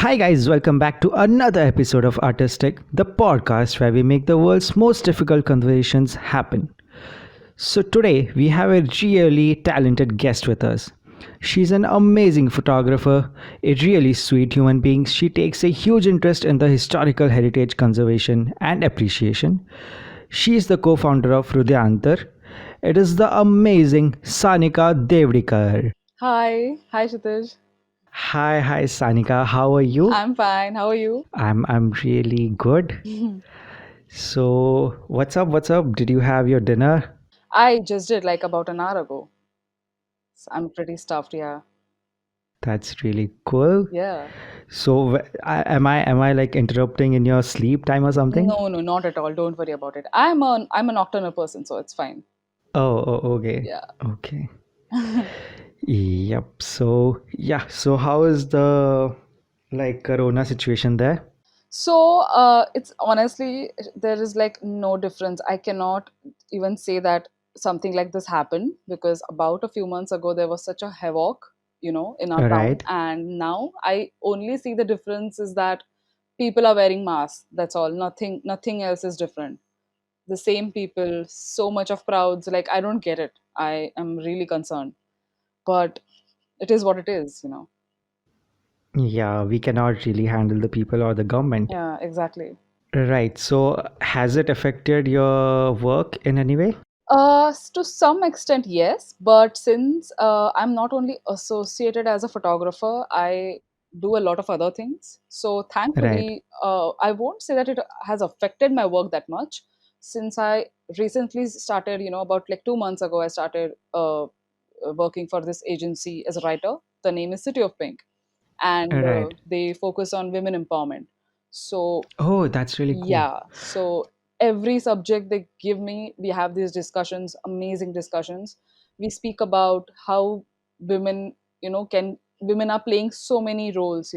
Hi, guys, welcome back to another episode of Artistic, the podcast where we make the world's most difficult conversations happen. So, today we have a really talented guest with us. She's an amazing photographer, a really sweet human being. She takes a huge interest in the historical heritage conservation and appreciation. She is the co founder of Rudyantar. It is the amazing Sanika Devdikar. Hi Shitish. Hi, Sanika. How are you? I'm fine. How are you? I'm really good. So, what's up? What's up? Did you have your dinner? I just did like about an hour ago. So I'm pretty stuffed, yeah. That's really cool. Yeah. So, am I like interrupting in your sleep time or something? No, not at all. Don't worry about it. I'm a nocturnal person, so it's fine. Okay. Yeah. Okay. Yep. So, yeah. So, how is the like corona situation there? So it's honestly there is like no difference. I cannot even say that something like this happened because about a few months ago there was such a havoc, in our town, Right. and now I only see the difference is that people are wearing masks. That's all. Nothing else is different. The same people, so much of crowds. Like I don't get it. I am really concerned, but it is what it is. Yeah, we cannot really handle the people or the government. Yeah, exactly. Right. So, has it affected your work in any way? To some extent, yes. But since I'm not only associated as a photographer, I do a lot of other things. So Right. thankfully, I won't say that it has affected my work that much. Since I recently started, about like 2 months ago, I started working for this agency as a writer. The name is City of Pink, and Right. they focus on women empowerment. So Oh, that's really cool. yeah, so every subject they give me, we have these discussions, amazing discussions. We speak about how women, can women are playing so many roles,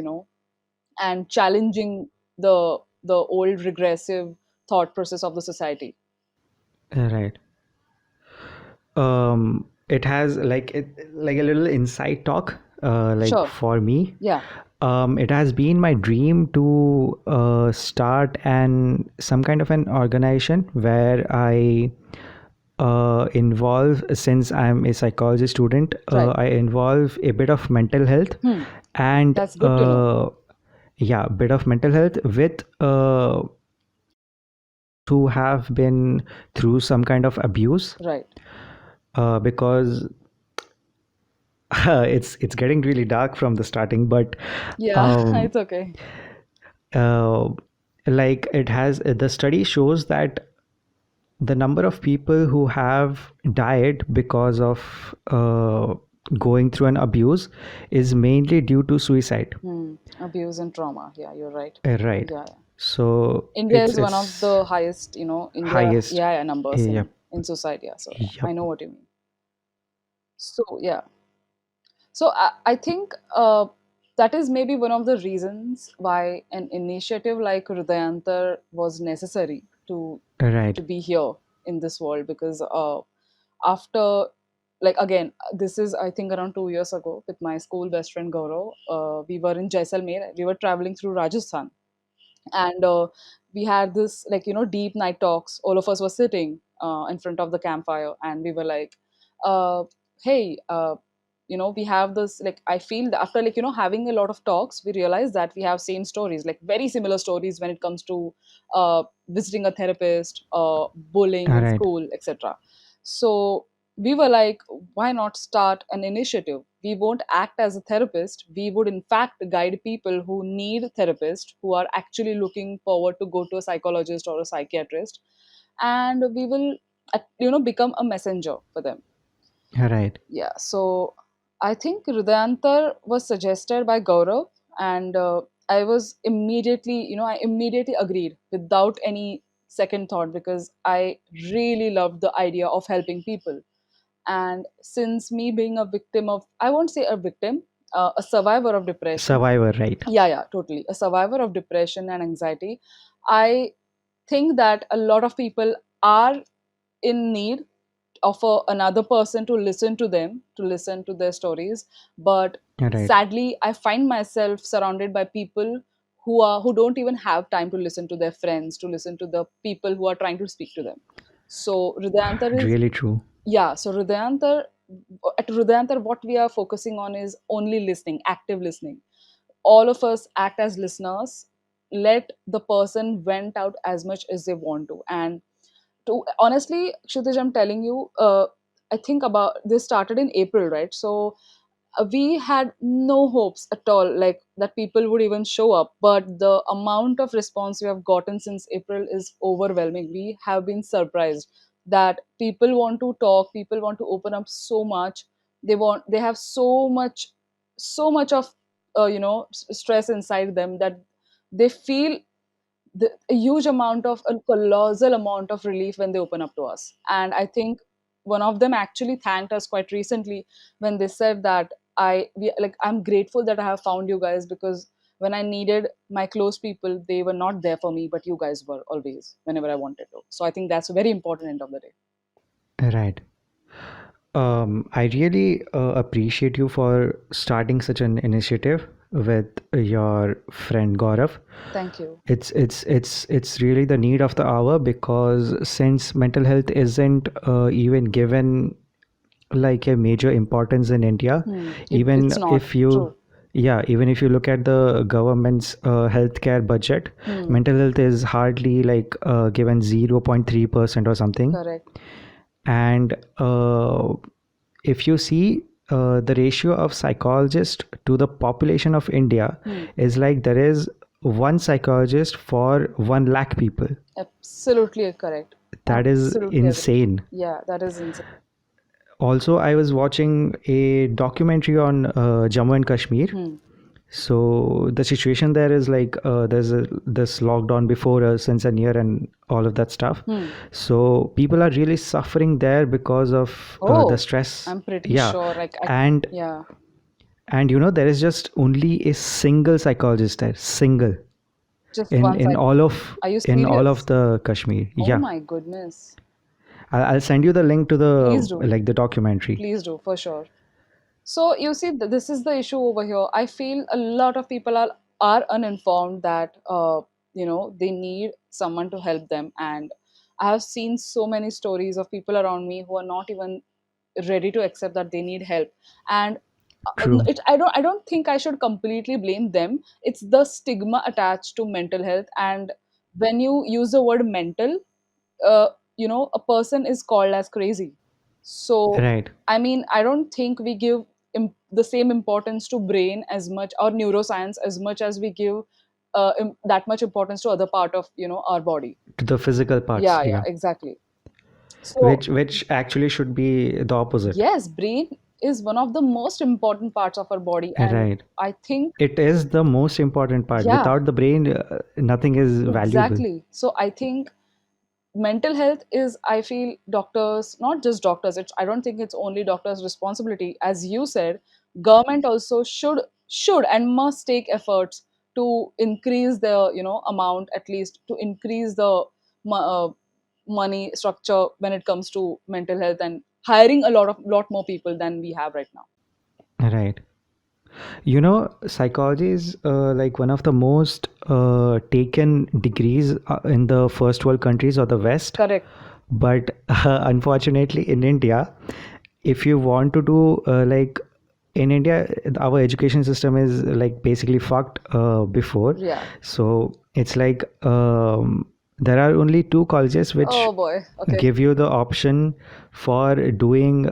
and challenging the old regressive thought process of the society. Right. It has like a little inside talk. Like Sure. for me, Yeah. it has been my dream to start some kind of an organization where I involve, since I'm a psychology student, Right. I involve a bit of mental health Hmm. and That's good to know. yeah, bit of mental health with who have been through some kind of abuse, Right. because it's getting really dark from the starting, but Yeah. um, It's okay. uh, like it has the study shows that the number of people who have died because of going through an abuse is mainly due to suicide. Abuse and trauma. Yeah, you're right. Right. Yeah, yeah. So India it's is one of it's the highest, India, highest. yeah, yeah, numbers Yep. in society. Yeah, so yeah, I Yep. know what you mean. So yeah, so I think that is maybe one of the reasons why an initiative like Hridayantar was necessary Right. to be here in this world because after like again this is I think around 2 years ago with my school best friend Gaurav. We were in Jaisalmer. We were traveling through Rajasthan, and we had this like deep night talks. All of us were sitting in front of the campfire, and we were like, uh, hey, we have this, like I feel that after like having a lot of talks, we realized that we have same stories, like very similar stories when it comes to visiting a therapist, bullying All in right. school, etc. So we were like, why not start an initiative? We won't act as a therapist. We would in fact guide people who need therapists, who are actually looking forward to go to a psychologist or a psychiatrist, and we will become a messenger for them. All right. Yeah, so I think Hridayantar was suggested by Gaurav, and I immediately agreed without any second thought because I really loved the idea of helping people. And since me being a victim of, I won't say a victim, a survivor of depression, Survivor. Right. yeah, totally, a survivor of depression and anxiety, I think that a lot of people are in need of another person to listen to them, to listen to their stories. But Right. Sadly, I find myself surrounded by people who don't even have time to listen to their friends, to listen to the people who are trying to speak to them. So Hridayantar is, Really true. yeah, so Hridayantar, at Hridayantar, what we are focusing on is only listening, active listening. All of us act as listeners. Let the person vent out as much as they want to. And to honestly, Kshitij, I'm telling you, I think about this started in April, right? So we had no hopes at all like that people would even show up, but the amount of response we have gotten since April is overwhelming. We have been surprised that people want to talk, people want to open up so much. They have so much of stress inside them that they feel a huge amount of a colossal amount of relief when they open up to us. And I think one of them actually thanked us quite recently when they said that I'm grateful that I have found you guys, because when I needed my close people, they were not there for me, but you guys were always whenever I wanted to. So I think that's a very important end of the day. Right. I really appreciate you for starting such an initiative with your friend Gaurav. Thank you. It's really the need of the hour, because since mental health isn't even given like a major importance in India, It's even not if you, true. yeah, even if you look at the government's healthcare budget, Hmm. mental health is hardly like given 0.3% or something. Correct. And if you see, the ratio of psychologist to the population of India Hmm. is like there is one psychologist for 1 lakh people. Absolutely correct. That is Absolutely agree. insane. Yeah, that is insane. Also, I was watching a documentary on Jammu and Kashmir. Hmm. So the situation there is like this lockdown before us since a year and all of that stuff. Hmm. So people are really suffering there because of the Oh, stress. I'm pretty Yeah, sure. Like, and yeah, there is just only a single psychologist there, single just in one in side. all of Are you in all of serious? the Kashmir. Oh Yeah, my goodness. I'll send you the link to the Please do. like the documentary. Please do, for sure. So you see, this is the issue over here. I feel a lot of people are uninformed that they need someone to help them, and I have seen so many stories of people around me who are not even ready to accept that they need help. And True. I don't think I should completely blame them. It's the stigma attached to mental health, and when you use the word mental, uh, a person is called as crazy. So Right. I mean, I don't think we give the same importance to brain as much, or neuroscience as much as we give that much importance to other part of our body. To the physical parts. Yeah, yeah, Yeah. exactly. So Which actually should be the opposite. yes, brain is one of the most important parts of our body, and Right. I think, It is the most important part. yeah, Without the brain, nothing is valuable. exactly. So I think mental health is, I feel, doctors, not just doctors, I don't think it's only doctors responsibility. As you said, government also should and must take efforts to increase the amount, at least to increase the mo- uh, money structure when it comes to mental health, and hiring a lot more people than we have right now. Right. Psychology is like one of the most taken degrees in the first world countries or the West. Correct. But unfortunately, in India, if you want to do like in India, our education system is like basically fucked before. Yeah. So it's like there are only two colleges which Oh boy. Okay. give you the option for doing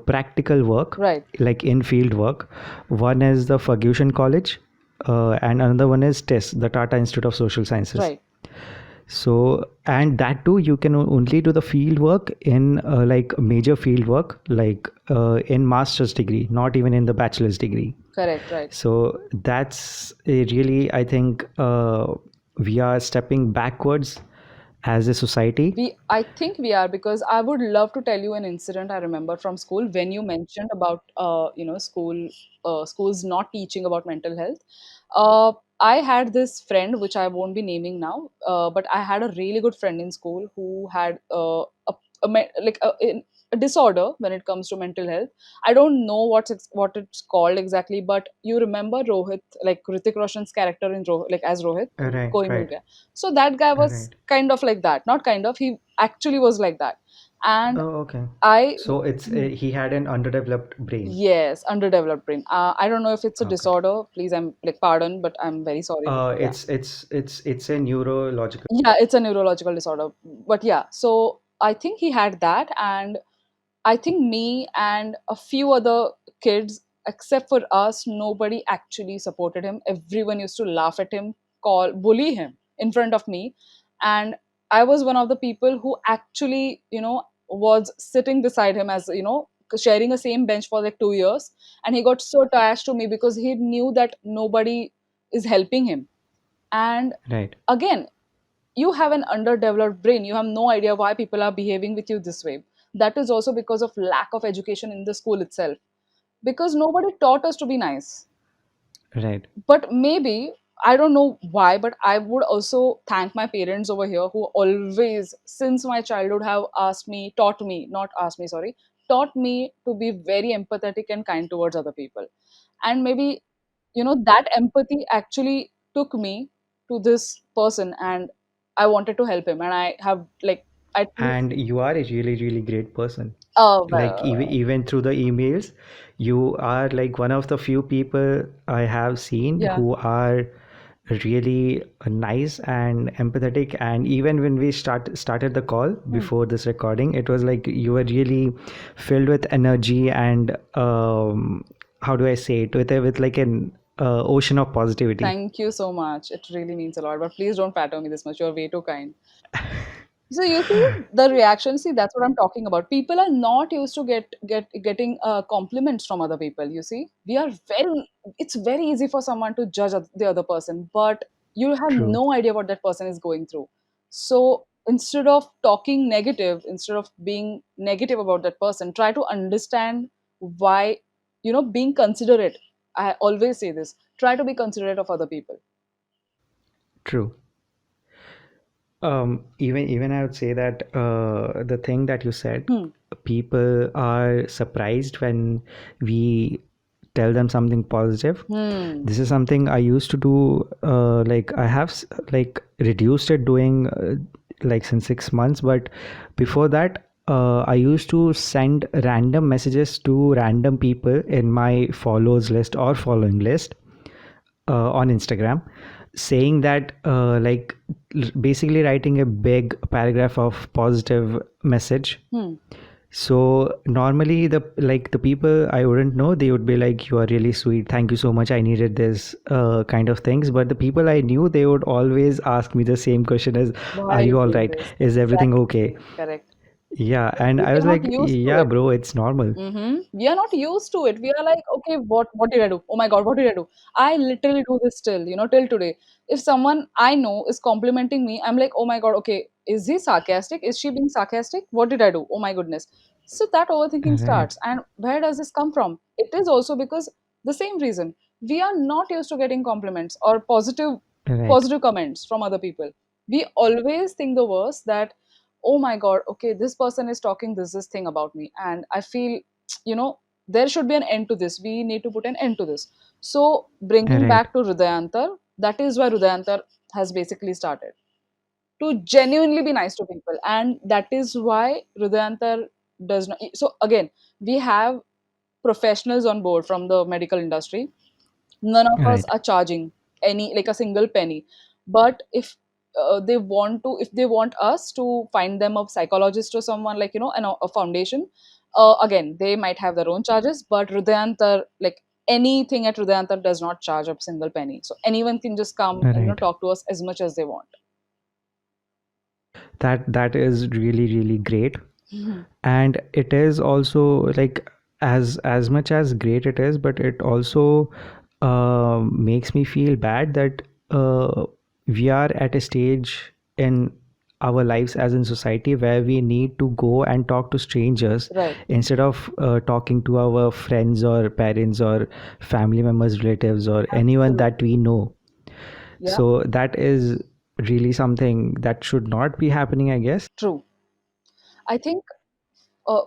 practical work, Right. like in field work. One is the Ferguson College, and another one is TIS, the Tata Institute of Social Sciences. Right. So, and that too, you can only do the field work in like major field work, like in master's degree, not even in the bachelor's degree. Correct. Right. So that's a really, I think, we are stepping backwards as a society. I think we are, because I would love to tell you an incident I remember from school when you mentioned about schools not teaching about mental health. I had this friend which I won't be naming now, but I had a really good friend in school who had a a disorder when it comes to mental health. I don't know what it's called exactly, but you remember Rohit, like Hrithik Roshan's character in like as Rohit, Right, Koi Mil right, Gaya. So that guy was right. kind of like that, not kind of, he actually was like that. And Oh, okay. I So it's he had an underdeveloped brain. yes, underdeveloped brain. I don't know if it's a Okay. disorder. Please, I'm like pardon, but I'm very sorry. Yeah, It's a neurological. yeah, it's a neurological disorder. But yeah, so I think he had that, and I think me and a few other kids, except for us, nobody actually supported him. Everyone used to laugh at him, bully him in front of me. And I was one of the people who actually, was sitting beside him as, sharing a same bench for like 2 years. And he got so attached to me because he knew that nobody is helping him. And Right, again, you have an underdeveloped brain. You have no idea why people are behaving with you this way. That is also because of lack of education in the school itself, because nobody taught us to be nice. right. But maybe, I don't know why, but I would also thank my parents over here, who always since my childhood have taught me, not asked me, sorry, taught me to be very empathetic and kind towards other people. And maybe, that empathy actually took me to this person, and I wanted to help him, and I have like, at least, And you are a really, really great person. Like well, even through the emails, you are like one of the few people I have seen yeah. who are really nice and empathetic. And even when we started the call Hmm. before this recording, it was like you were really filled with energy and how do I say it, with like an ocean of positivity. Thank you so much, it really means a lot, but please don't flatter me this much, you're way too kind. So you see the reaction. See, that's what I'm talking about. People are not used to getting compliments from other people. You see, we are very. It's very easy for someone to judge the other person, but you have True, no idea what that person is going through. So instead of talking negative, instead of being negative about that person, try to understand why. Being considerate. I always say this. Try to be considerate of other people. true. Even I would say that the thing that you said, Hmm. people are surprised when we tell them something positive. Hmm. This is something I used to do. Like I have like reduced it doing like since 6 months, but before that, I used to send random messages to random people in my follows list or following list on Instagram, saying that basically writing a big paragraph of positive message. Hmm. So normally the people I wouldn't know, they would be like, "You are really sweet. Thank you so much. I needed this," kind of things. But the people I knew, they would always ask me the same question as, Why are "Are you you all doing right? this? Is everything okay?" Exactly. Correct. Yeah, and We I was are not like, used to "Yeah, it. bro, it's normal." We are not used to it. We are like, okay, what did I do? Oh my god, what did I do? I literally do this still, till today. If someone I know is complimenting me, I'm like, oh my god, okay, is he sarcastic? Is she being sarcastic? What did I do? Oh my goodness. So that overthinking Right, starts. And where does this come from? It is also because the same reason. We are not used to getting compliments or right, positive comments from other people. We always think the worst, that oh my god, okay, this person is talking this thing about me, and I feel, you know there should be an end to this. We need to put an end to this. So bringing right, back to Hridayantar, that is why Hridayantar has basically started to genuinely be nice to people, and that is why Hridayantar does not. So again, we have professionals on board from the medical industry. None of us right, are charging any, like, a single penny. But if they want us to find them a psychologist or someone, like, a foundation, again, they might have their own charges. But Hridayantar, like, anything at Hridayantar does not charge a single penny, so anyone can just come and right. talk to us as much as they want. That is really, really great. Mhm. And it is also like, as much as great it is, but it also makes me feel bad that we are at a stage in our lives as in society where we need to go and talk to strangers Right. instead of talking to our friends or parents or family members, relatives, or anyone that Absolutely. we know. Yeah. So that is really something that should not be happening, I guess. True. I think, uh,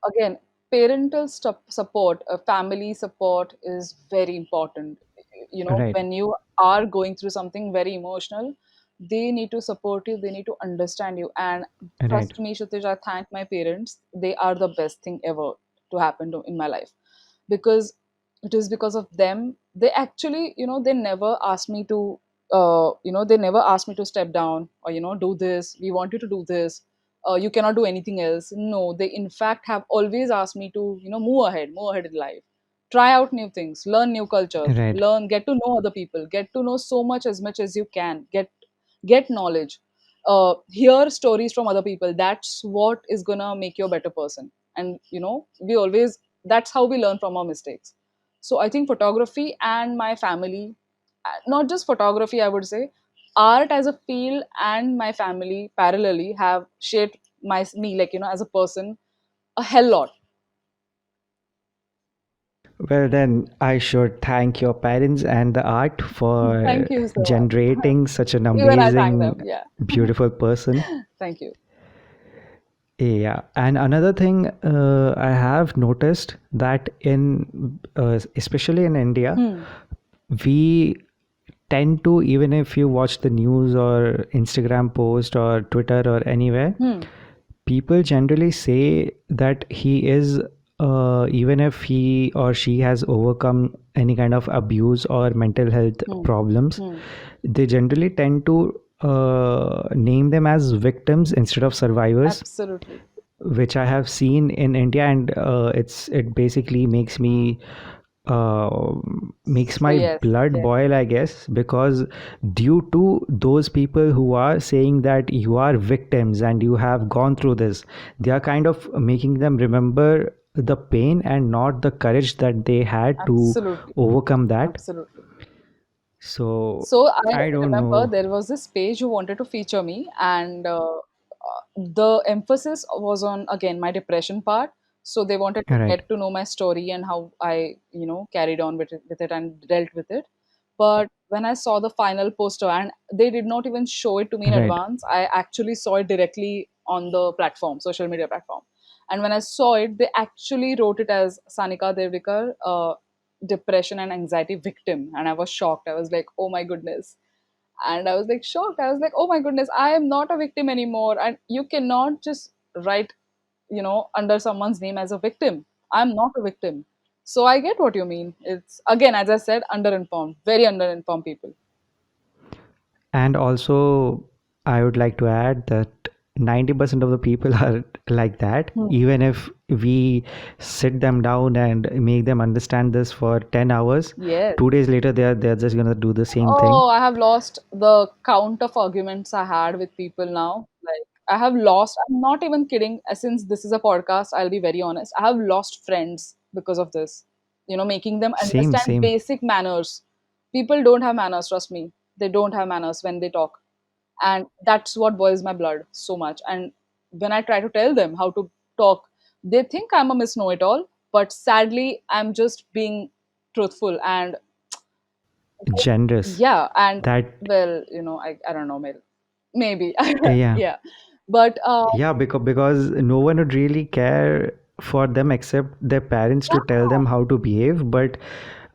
Again, parental support, family support is very important. You know, Right. when you are going through something very emotional, they need to support you, they need to understand you. And Right. trust me, Kshitij, I thank my parents. They are the best thing ever to happen in my life, because it is because of them. They actually, they never asked me to, they never asked me to step down, or do this, we want you to do this, you cannot do anything else. No, they in fact have always asked me to, move ahead in life, try out new things, learn new cultures, Right. get to know other people, get to know so much as you can, get knowledge, hear stories from other people. That's what is gonna make you a better person. And we always, that's how we learn from our mistakes. So I think photography and my family, not just photography, I would say, art as a field and my family parallelly have shaped me, like, as a person, a hell lot. Well, then I should thank your parents and the art for Thank you so much. generating such an Even I thank them. amazing, Yeah. beautiful person. Thank you. Yeah, and another thing I have noticed that especially in India, Hmm. we tend to, even if you watch the news or Instagram post or Twitter or anywhere, Hmm. people generally say that he is, even if he or she has overcome any kind of abuse or mental health Hmm. problems, Hmm. they generally tend to name them as victims instead of survivors, Absolutely. which I have seen in India, and it basically uh, makes So my yes, blood yes, boil, I guess, because due to those people who are saying that you are victims and you have gone through this, they are kind of making them remember the pain and not the courage that they had to absolutely, overcome that. absolutely. So So I I don't remember know. there was this page who wanted to feature me, and the emphasis was on, again, my depression part. So they wanted to Right, get to know my story and how I, carried on with it and dealt with it. But when I saw the final poster, and they did not even show it to me in right. advance, I actually saw it directly on the platform, social media platform. And when I saw it, they actually wrote it as Sanika Devdikar, depression and anxiety victim. And I was shocked. I was like, oh my goodness. And I was like shocked. I was like, oh my goodness, I am not a victim anymore. And you cannot just write, under someone's name as a victim. I'm not a victim. So I get what you mean. It's, again, as I said, underinformed, very underinformed people. And also, I would like to add that 90% of the people are like that. Hmm. Even if we sit them down and make them understand this for 10 hours, Yes. 2 days later, they're just going to do the same thing. Oh, I have lost the count of arguments I had with people now. Like, I have lost, I'm not even kidding. Since this is a podcast, I'll be very honest. I have lost friends because of this, making them Same, understand same. basic manners. People don't have manners, trust me. They don't have manners when they talk. And that's what boils my blood so much. And when I try to tell them how to talk, they think I'm a miss know it all. But sadly, I'm just being truthful. And Generous. yeah, and That, well, I don't know, maybe. yeah. Yeah, but Yeah, because no one would really care for them except their parents to tell them how to behave. But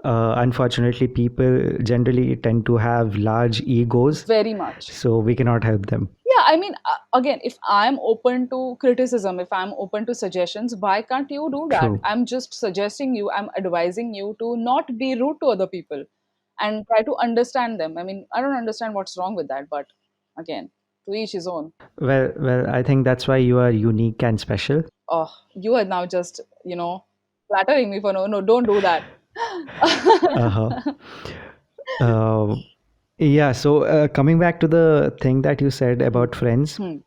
unfortunately, people generally tend to have large egos, very much. so we cannot help them. Yeah, I mean, again, if I'm open to criticism, if I'm open to suggestions, why can't you do that? True. I'm just suggesting you, I'm advising you to not be rude to other people and try to understand them. I mean, I don't understand what's wrong with that, but again, to each his own. Well, I think that's why you are unique and special. Oh, you are now just, flattering me for no, no, don't do that. Uh-huh. Uh, yeah, so coming back to the thing that you said Hmm. about friends, Hmm.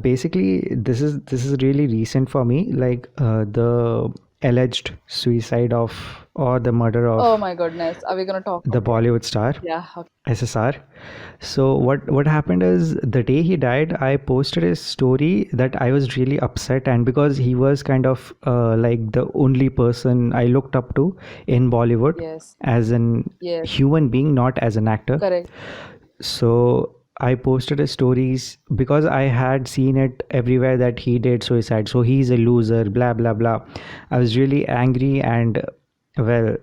basically this is really recent for me, like the alleged suicide of or the murder of Oh my goodness. Are we gonna talk? the Okay. Bollywood star Yeah. Okay. SSR. So what happened is the day he died, I posted a story that I was really upset, and because he was kind of like the only person I looked up to in Bollywood Yes. as an Yes. human being, not as an actor. Correct. So I posted his stories because I had seen it everywhere that he did suicide. So he's a loser, blah blah blah. I was really angry, and well,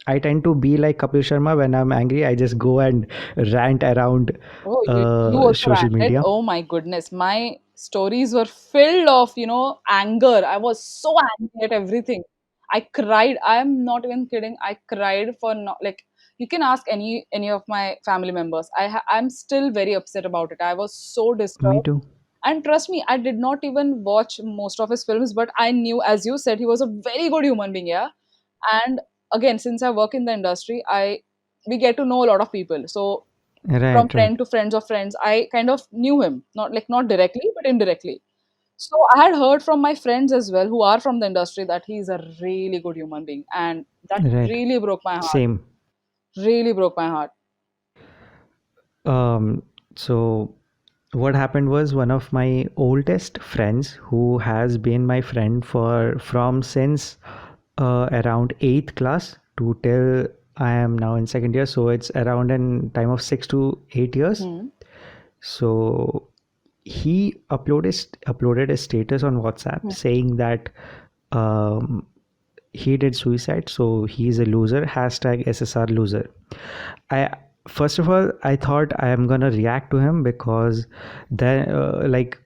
I tend to be like Kapil Sharma. When I'm angry, I just go and rant around Oh, you also social ranted? media. Oh my goodness. My stories were filled of, anger. I was so angry at everything. I cried. I am not even kidding. I cried for not like you can ask any of my family members. I'm still very upset about it. I was so Me disturbed. too. And trust me, I did not even watch most of his films, but I knew, as you said, he was a very good human being, yeah. And again, since I work in the industry, I we get to know a lot of people. So from Right, right, friend to friends of friends, I kind of knew him, not directly, but indirectly. So I had heard from my friends as well, who are from the industry, that he's a really good human being, and that right. really broke my heart. Same. Really broke my heart. Um, so what happened was one of my oldest friends who has been my friend for from since around 8th class to till I am now in second year, so it's around in time of 6 to 8 years. Hmm. So he uploaded a status on WhatsApp Hmm. saying that um, he did suicide, so he's a loser. Hashtag SSR loser. I First of all, I thought I am gonna react to him because then like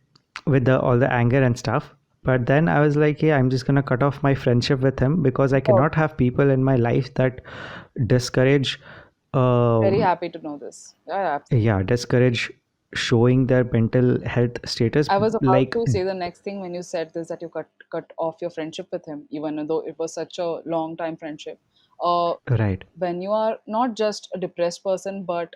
with the all the anger and stuff. But then I was like, yeah, I'm just gonna cut off my friendship with him because I Oh, cannot have people in my life that discourage very um happy to know this. Yeah, absolutely. yeah, discourage showing their mental health status I was about like to say the next thing when you said this, that you cut off your friendship with him, even though it was such a long time friendship. Uh, right. when you are not just a depressed person, but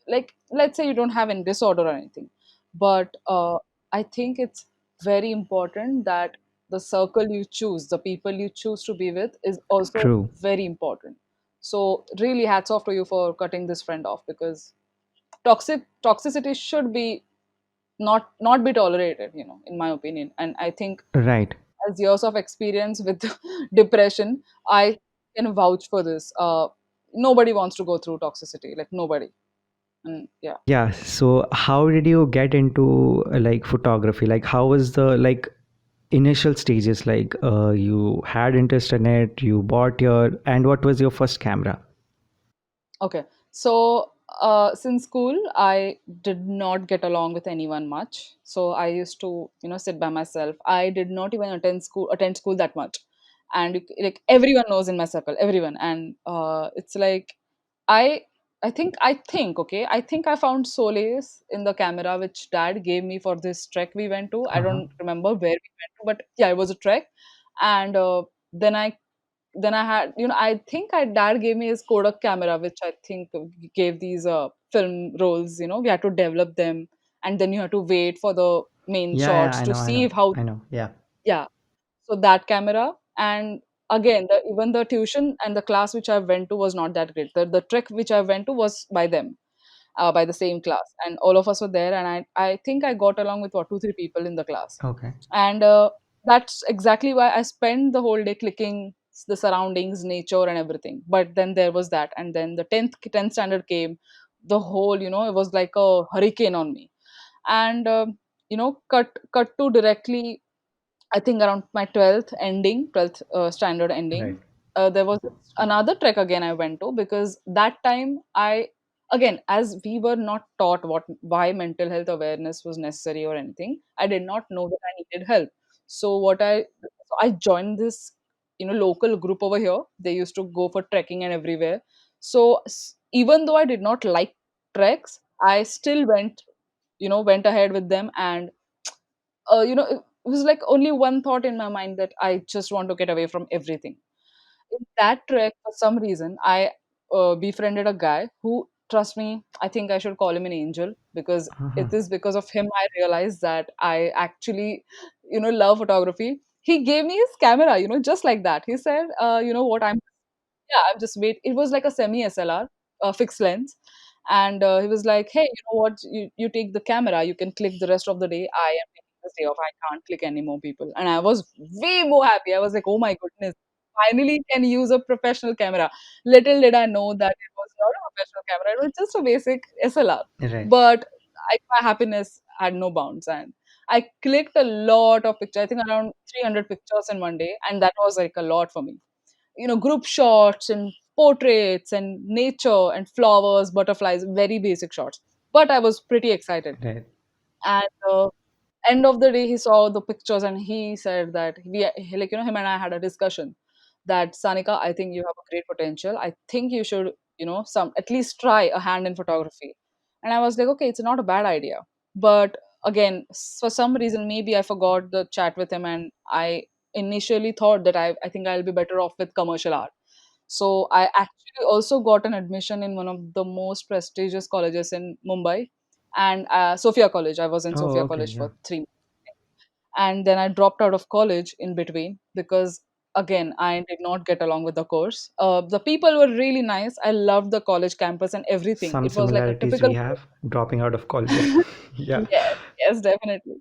like let's say you don't have any disorder or anything, but I think it's very important that the circle you choose, the people you choose to be with, is also True. very important. So really hats off to you for cutting this friend off, because toxicity should be not be tolerated, in my opinion. And I think, Right. as years of experience with depression, I can vouch for this. Nobody wants to go through toxicity, like nobody. And yeah. Yeah, so how did you get into like photography? Like how was the like initial stages? Like you had interest in it, you bought your, and what was your first camera? Okay. So, since school, I did not get along with anyone much. So I used to, sit by myself. I did not even attend school that much. And like everyone knows in my circle, everyone. And it's like I, okay, I think I found solace in the camera which Dad gave me for this trek we went to. I Uh-huh. don't remember where we went to, but yeah, it was a trek. And then I then I had, I think I dad gave me his Kodak camera, which I think gave these film rolls. We had to develop them, and then you had to wait for the main Yeah, yeah, shots I to know, I see know, how. I know. Yeah. Yeah, so that camera. And again, even the tuition and the class which I went to was not that great. The trek which I went to was by them, by the same class, and all of us were there. And I think I got along with what, 2 3 people in the class. Okay. And that's exactly why I spent the whole day clicking the surroundings, nature, and everything. But then there was that, and then the 10th standard came. The whole, it was like a hurricane on me. And cut to directly, I think around my 12th standard Right. ending, there was another trek again I went to, because that time again, as we were not taught why mental health awareness was necessary or anything, I did not know that I needed help. So I joined this, local group over here. They used to go for trekking and everywhere. So even though I did not like treks, I still went ahead with them. And it was like only one thought in my mind, that I just want to get away from everything. In that trek, for some reason, I befriended a guy who, trust me, I think I should call him an angel, because Uh-huh. it is because of him I realized that I actually, love photography. He gave me his camera, just like that. He said, you know what, yeah, I'm just wait. It was like a semi SLR, fixed lens. And he was like, "Hey, you know what? You take the camera. You can click the rest of the day. I am taking this day off. I can't click any more people." And I was way more happy. I was like, "Oh my goodness!" finally can use a professional camera. Little did I know that it was not a professional camera, it was just a basic SLR. Right. But my happiness had no bounds, and I clicked a lot of pictures. I think around 300 pictures in one day, and that was like a lot for me. Group shots and portraits and nature and flowers, butterflies, very basic shots. But I was pretty excited. Right. And end of the day, he saw the pictures and he said that him and I had a discussion that, Sanika, I think you have a great potential. I think you should, some at least try a hand in photography. And I was like, okay, it's not a bad idea. But again, for some reason, maybe I forgot the chat with him, and I initially thought that I think I'll be better off with commercial art. So I actually also got an admission in one of the most prestigious colleges in Mumbai, and Sophia College. I was in Oh, Sophia okay. College Yeah. for 3 months, and then I dropped out of college in between because again I did not get along with the course. The people were really nice. I loved the college campus and everything. Some It was like a similarities typical we have dropping out of college. Yeah. Yes, yes, definitely.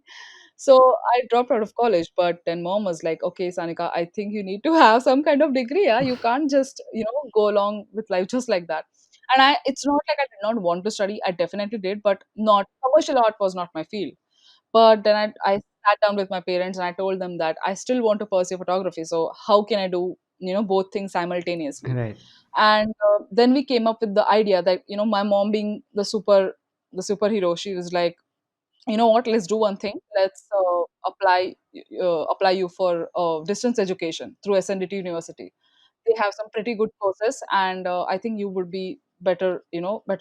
So I dropped out of college, but then mom was like, "Okay, Sanika, I think you need to have some kind of degree. Yeah, you can't just go along with life just like that." And it's not like I did not want to study. I definitely did, but not commercial art was not my field. But then I sat down with my parents and I told them that I still want to pursue photography. So how can I do both things simultaneously? Right. And then we came up with the idea that my mom being the superhero, she was like, you know what, let's do one thing, let's apply you for distance education through SNDT University. They have some pretty good courses, and I think you would be better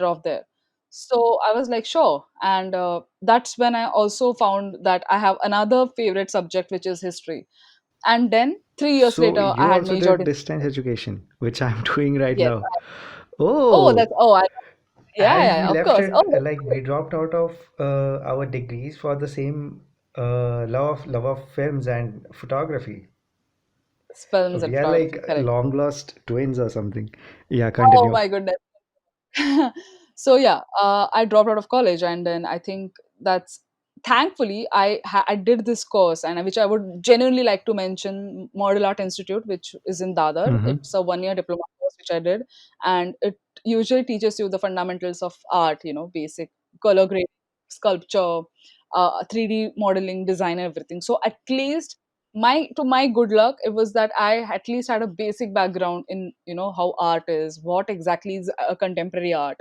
off there. So I was like, sure. And that's when I also found that I have another favorite subject, which is history. And then 3 years So later I you had also majored did in distance education, which I'm doing right yes. now. Oh, that's Oh, oh I yeah, as yeah, we yeah, of left course. it, Oh, like we dropped out of our degrees for the same love of films and photography. films and We are like photography, correct. long lost twins or something. Yeah, Oh continue. my goodness. So yeah, I dropped out of college, and then I think that's thankfully I did this course, and which I would genuinely like to mention, Model Art Institute, which is in Dadar. Mm-hmm. It's a 1 year diploma course which I did, and it usually teaches you the fundamentals of art, basic color grading, sculpture, 3D modeling, design, and everything. So at least my good luck, it was that I at least had a basic background in how art is, what exactly is a contemporary art.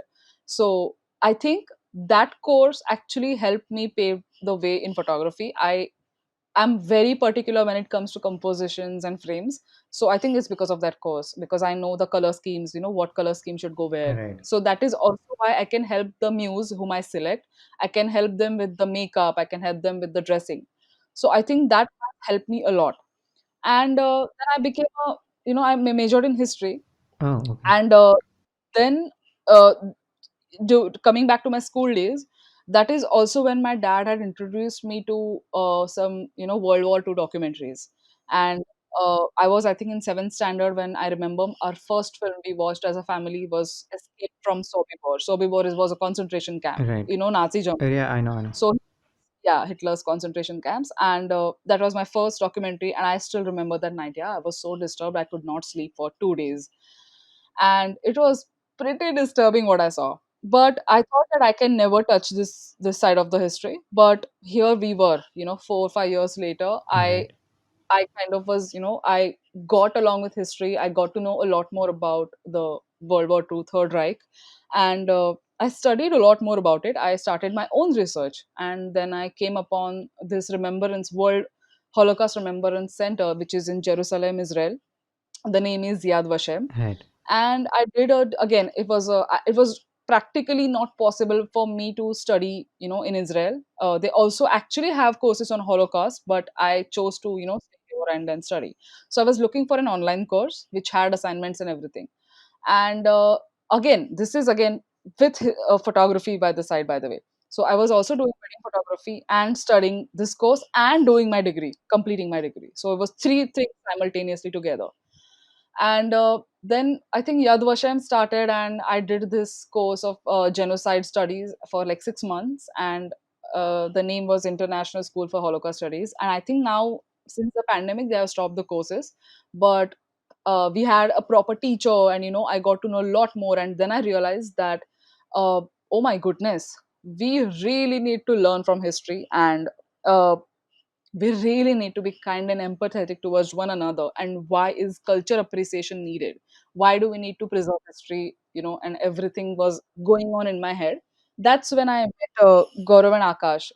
So I think that course actually helped me pave the way in photography. I'm very particular when it comes to compositions and frames. So I think it's because of that course, because I know the color schemes, what color scheme should go where. Right. So that is also why I can help the muse whom I select. I can help them with the makeup, I can help them with the dressing. So I think that helped me a lot. And then I became I majored in history. Oh, okay. And then uh, coming back to my school days, that is also when my dad had introduced me to some World War II documentaries. And I was, I think, in seventh standard when I remember our first film we watched as a family was Escape from Sobibor. Was a concentration camp, Right. Nazi Germany. Yeah, I know, I know. So yeah, Hitler's concentration camps. And that was my first documentary, and I still remember that night. Yeah, I was so disturbed I could not sleep for 2 days, and it was pretty disturbing what I saw. But I thought that I can never touch this side of the history. But here we were, 4 or 5 years later. I Right. I kind of was, I got along with history. I got to know a lot more about the World War II, Third Reich, and I studied a lot more about it. I started my own research, and then I came upon this Remembrance World Holocaust Remembrance Center, which is in Jerusalem, Israel. The name is Yad Vashem. Right. And I did it again. It was practically not possible for me to study in Israel. They also actually have courses on Holocaust, but I chose to stay here and then study. So I was looking for an online course which had assignments and everything. And again, this is again with photography by the side, by the way. So I was also doing wedding photography and studying this course and doing my degree, completing my degree. So it was three things simultaneously together. And then I think Yad Vashem started, and I did this course of genocide studies for like 6 months. And the name was International School for Holocaust Studies. And I think now, since the pandemic, they have stopped the courses. But we had a proper teacher, and I got to know a lot more. And then I realized that, oh my goodness, we really need to learn from history, and uh, we really need to be kind and empathetic towards one another. And why is culture appreciation needed? Why do we need to preserve history? And everything was going on in my head. That's when I met Gaurav and Akash,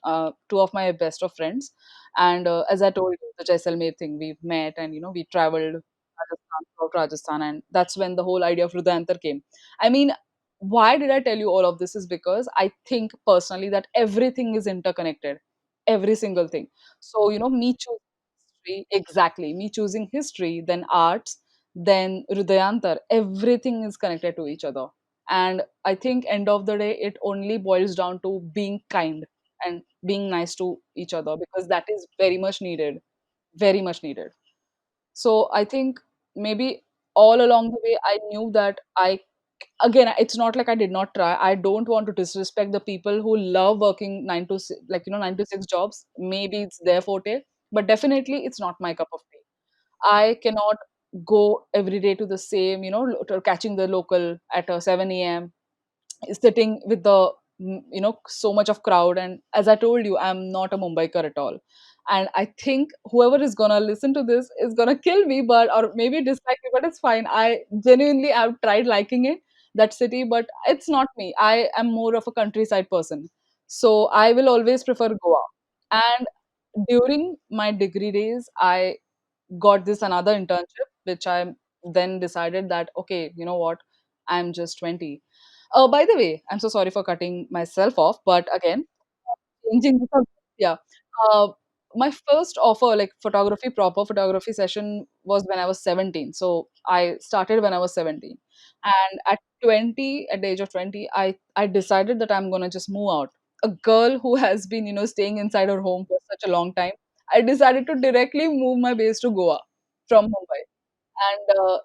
two of my best of friends. And as I told you, the Jaisalmer thing, we met, and we traveled Rajasthan, throughout Rajasthan, and that's when the whole idea of Hrudayantar came. I mean, why did I tell you all of this? Is because I think personally that everything is interconnected, every single thing. So, me choosing history, exactly, me choosing history, then arts, then Hrudayantar, everything is connected to each other. And I think end of the day, it only boils down to being kind and being nice to each other, because that is very much needed, very much needed. So I think maybe all along the way, I knew that again, it's not like I did not try. I don't want to disrespect the people who love working 9 to 6, like 9 to 6 jobs. Maybe it's their forte, but definitely it's not my cup of tea. I cannot go every day to the same, to catching the local at 7 a.m., sitting with the so much of crowd. And as I told you, I'm not a Mumbaiker at all. And I think whoever is gonna listen to this is gonna kill me, but or maybe dislike me, but it's fine. I genuinely have tried liking that city, but it's not me. I am more of a countryside person, so I will always prefer Goa. And during my degree days, I got this another internship, which I then decided that, okay, you know what, I'm just 20. By the way, I'm so sorry for cutting myself off, but again, changing the subject, yeah. Uh, my first offer, like photography, proper photography session was when I was 17. So I started when I was 17. And at 20, at the age of 20, I decided that I'm gonna just move out. A girl who has been, staying inside her home for such a long time, I decided to directly move my base to Goa from Mumbai. And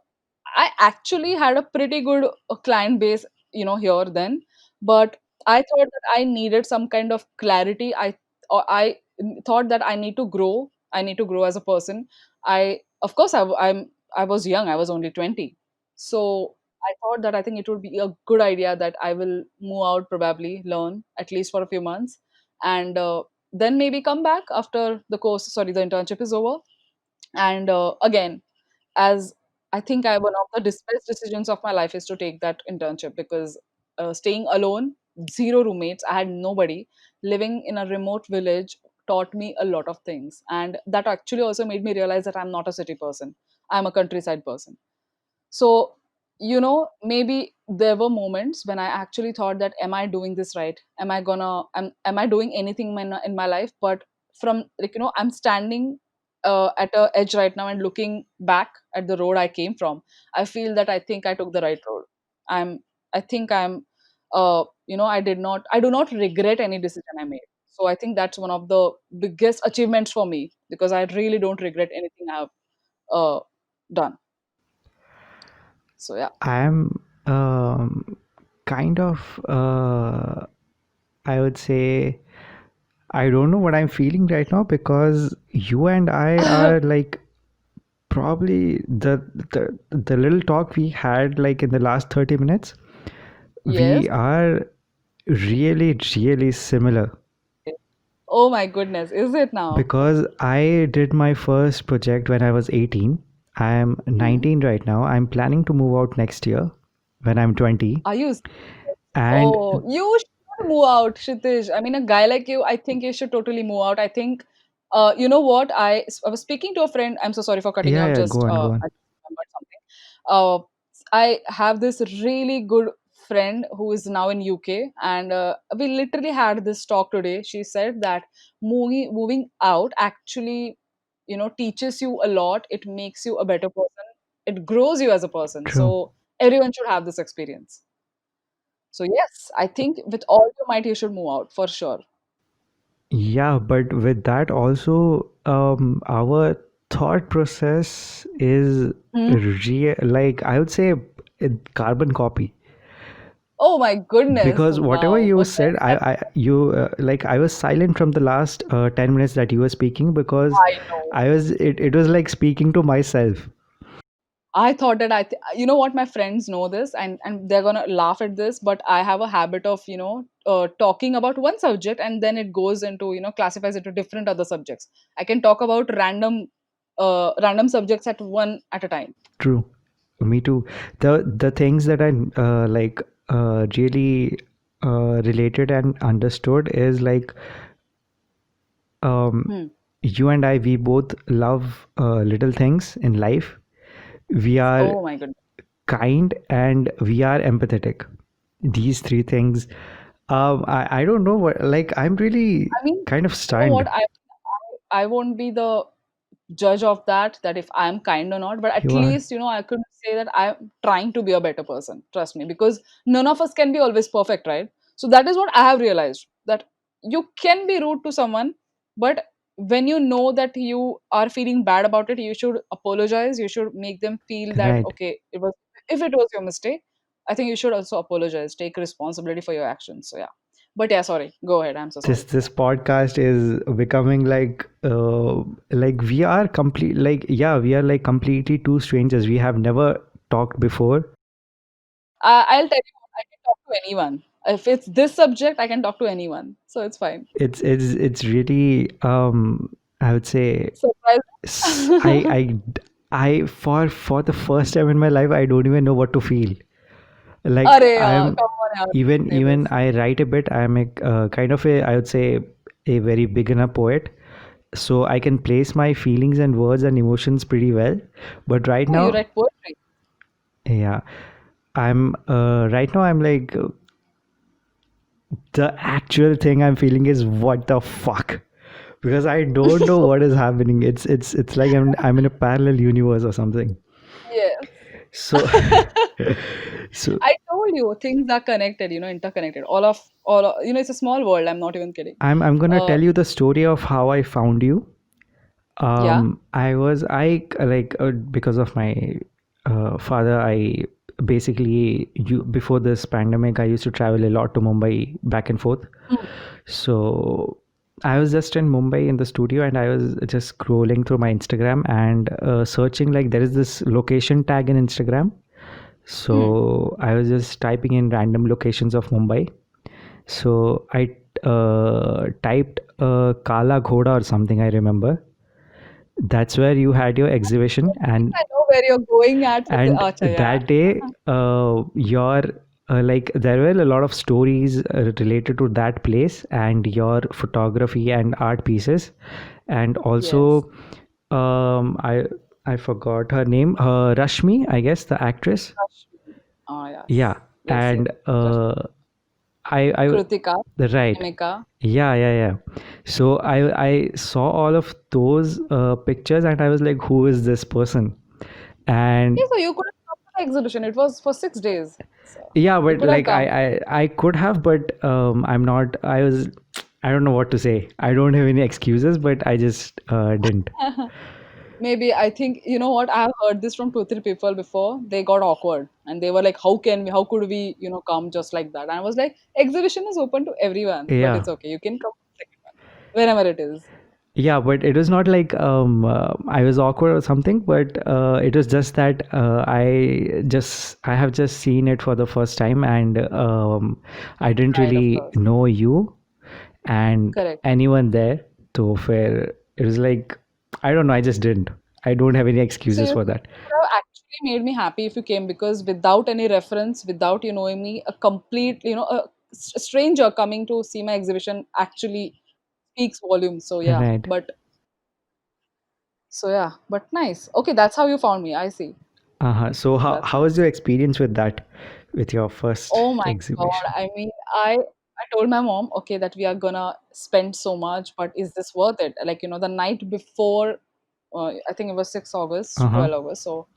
I actually had a pretty good client base, here then, but I thought that I needed some kind of clarity. I thought that I need to grow. I need to grow as a person. Of course, I was young. I was only 20, so I thought that I think it would be a good idea that I will move out, probably learn at least for a few months, and then maybe come back after the course. Sorry, the internship is over, and again, as I think one of the best decisions of my life is to take that internship, because staying alone, zero roommates, I had nobody, living in a remote village taught me a lot of things. And that actually also made me realize that I'm not a city person, I'm a countryside person. So, maybe there were moments when I actually thought that, am I doing this right? Am I doing anything in my life? But from, like, I'm standing at a edge right now and looking back at the road I came from. I feel that I think I took the right road. I'm, I think I'm, I do not regret any decision I made. So I think that's one of the biggest achievements for me, because I really don't regret anything I've uh, done. So yeah. I'm kind of, I would say, I don't know what I'm feeling right now because you and I are like probably the little talk we had like in the last 30 minutes, Yes. we are really, really similar Oh my goodness, is it now? because I did my first project when I was 18. I am Hmm. 19 right now. I'm planning to move out next year when I'm 20. Are you? And Oh, you should move out, Kshitish. I mean, a guy like you, I think you should totally move out. I think, you know what? I was speaking to a friend. I'm so sorry for cutting you yeah, off. yeah, Just go on, go I on. just remembered something. Uh, I have this really good friend who is now in UK, and we literally had this talk today. She said that moving out actually, teaches you a lot. It makes you a better person. It grows you as a person. True. So everyone should have this experience. So yes, I think with all your might you should move out for sure. Yeah, but with that also, our thought process is Hmm. real, like I would say, carbon copy. Oh my goodness! Because whatever Wow. you Okay, said, that's you like I was silent from the last 10 minutes that you were speaking because I know. it was like speaking to myself. I thought that you know what, my friends know this, and they're gonna laugh at this, but I have a habit of talking about one subject and then it goes into classifies into different other subjects. I can talk about random subjects at one at a time. True. Me too. The things that I really related and understood is like, um, Hmm. you and I, we both love little things in life. We are Oh my goodness. kind and we are empathetic. These three things. I don't know what, like, I'm really I mean, kind of you know stunned. what? I won't be the judge of that if I'm kind or not, but at You are least I could say that I'm trying to be a better person. Trust me, because none of us can be always perfect, right? So that is what I have realized, that you can be rude to someone, but when you know that you are feeling bad about it, you should apologize. You should make them feel that right. okay, it was if it was your mistake. I think you should also apologize, take responsibility for your actions. So yeah, but yeah, sorry. Go ahead. I'm so This sorry. this podcast is becoming like we are complete, like, yeah, we are like completely two strangers. We have never talked before. I'll tell you, I can talk to anyone. If it's this subject, I can talk to anyone. So it's fine. It's really, I would say, s- I Surprise. I I for the first time in my life, I don't even know what to feel. Like, Arey, I'm come on, yaar, say even this. I write a bit. I'm a kind of a, I would say, a very beginner poet, so I can place my feelings and words and emotions pretty well. But right Oh, you now, write poetry. yeah, I'm right now, I'm like, the actual thing I'm feeling is what the fuck, because I don't know what is happening. It's like I'm in a parallel universe or something. Yes. So so I told you things are connected, interconnected. It's a small world. I'm not even kidding. I'm gonna Uh, tell you the story of how I found you. yeah. I like, because of my father, I basically, you before this pandemic, I used to travel a lot to Mumbai, back and forth. Hmm. So I was just in Mumbai in the studio, and I was just scrolling through my Instagram and searching, like, there is this location tag in Instagram. Hmm. So I was just typing in random locations of Mumbai. So I typed Kala Ghoda or something, I remember. That's where you had your exhibition. I think I know where you're going at with the And Acha, yeah. that day, your like, there were a lot of stories related to that place and your photography and art pieces. And Yes. also, I forgot her name, Rashmi, I guess, the actress. Rashmi. Oh, yes. Yeah. Yes, yes. And Rashmi. I Kritika, right. Emeka. Yeah. So I saw all of those pictures, and I was like, who is this person? And Yeah, so you could have come to the exhibition. It was for 6 days. So yeah, you but could have like, come. I could have, but I'm not. I don't know what to say. I don't have any excuses, but I just didn't. Maybe I think you know what, I have heard this from two, three people before. They got awkward and they were like, how could we, come just like that? And I was like, exhibition is open to everyone, but Yeah. it's okay. You can come second one, wherever it is. Yeah, but it was not like, I was awkward or something, but it was just that I have just seen it for the first time, and I didn't Right, of really course. know you and Correct. anyone there. So fair, it was like, I don't know, I just didn't. I don't have any So excuses you for see, that. it would have actually made me happy if you came, because without any reference, without you knowing me, a complete, a stranger coming to see my exhibition actually speaks volumes. So yeah, Right. but nice. Okay, that's how you found me. I see. Uh-huh. So That's how was nice. your experience with that, with your first Oh my God. exhibition? I mean, I told my mom, okay, that we are gonna spend so much, but is this worth it? Like, the night before, I think it was 6 August, Uh-huh. 12 August. So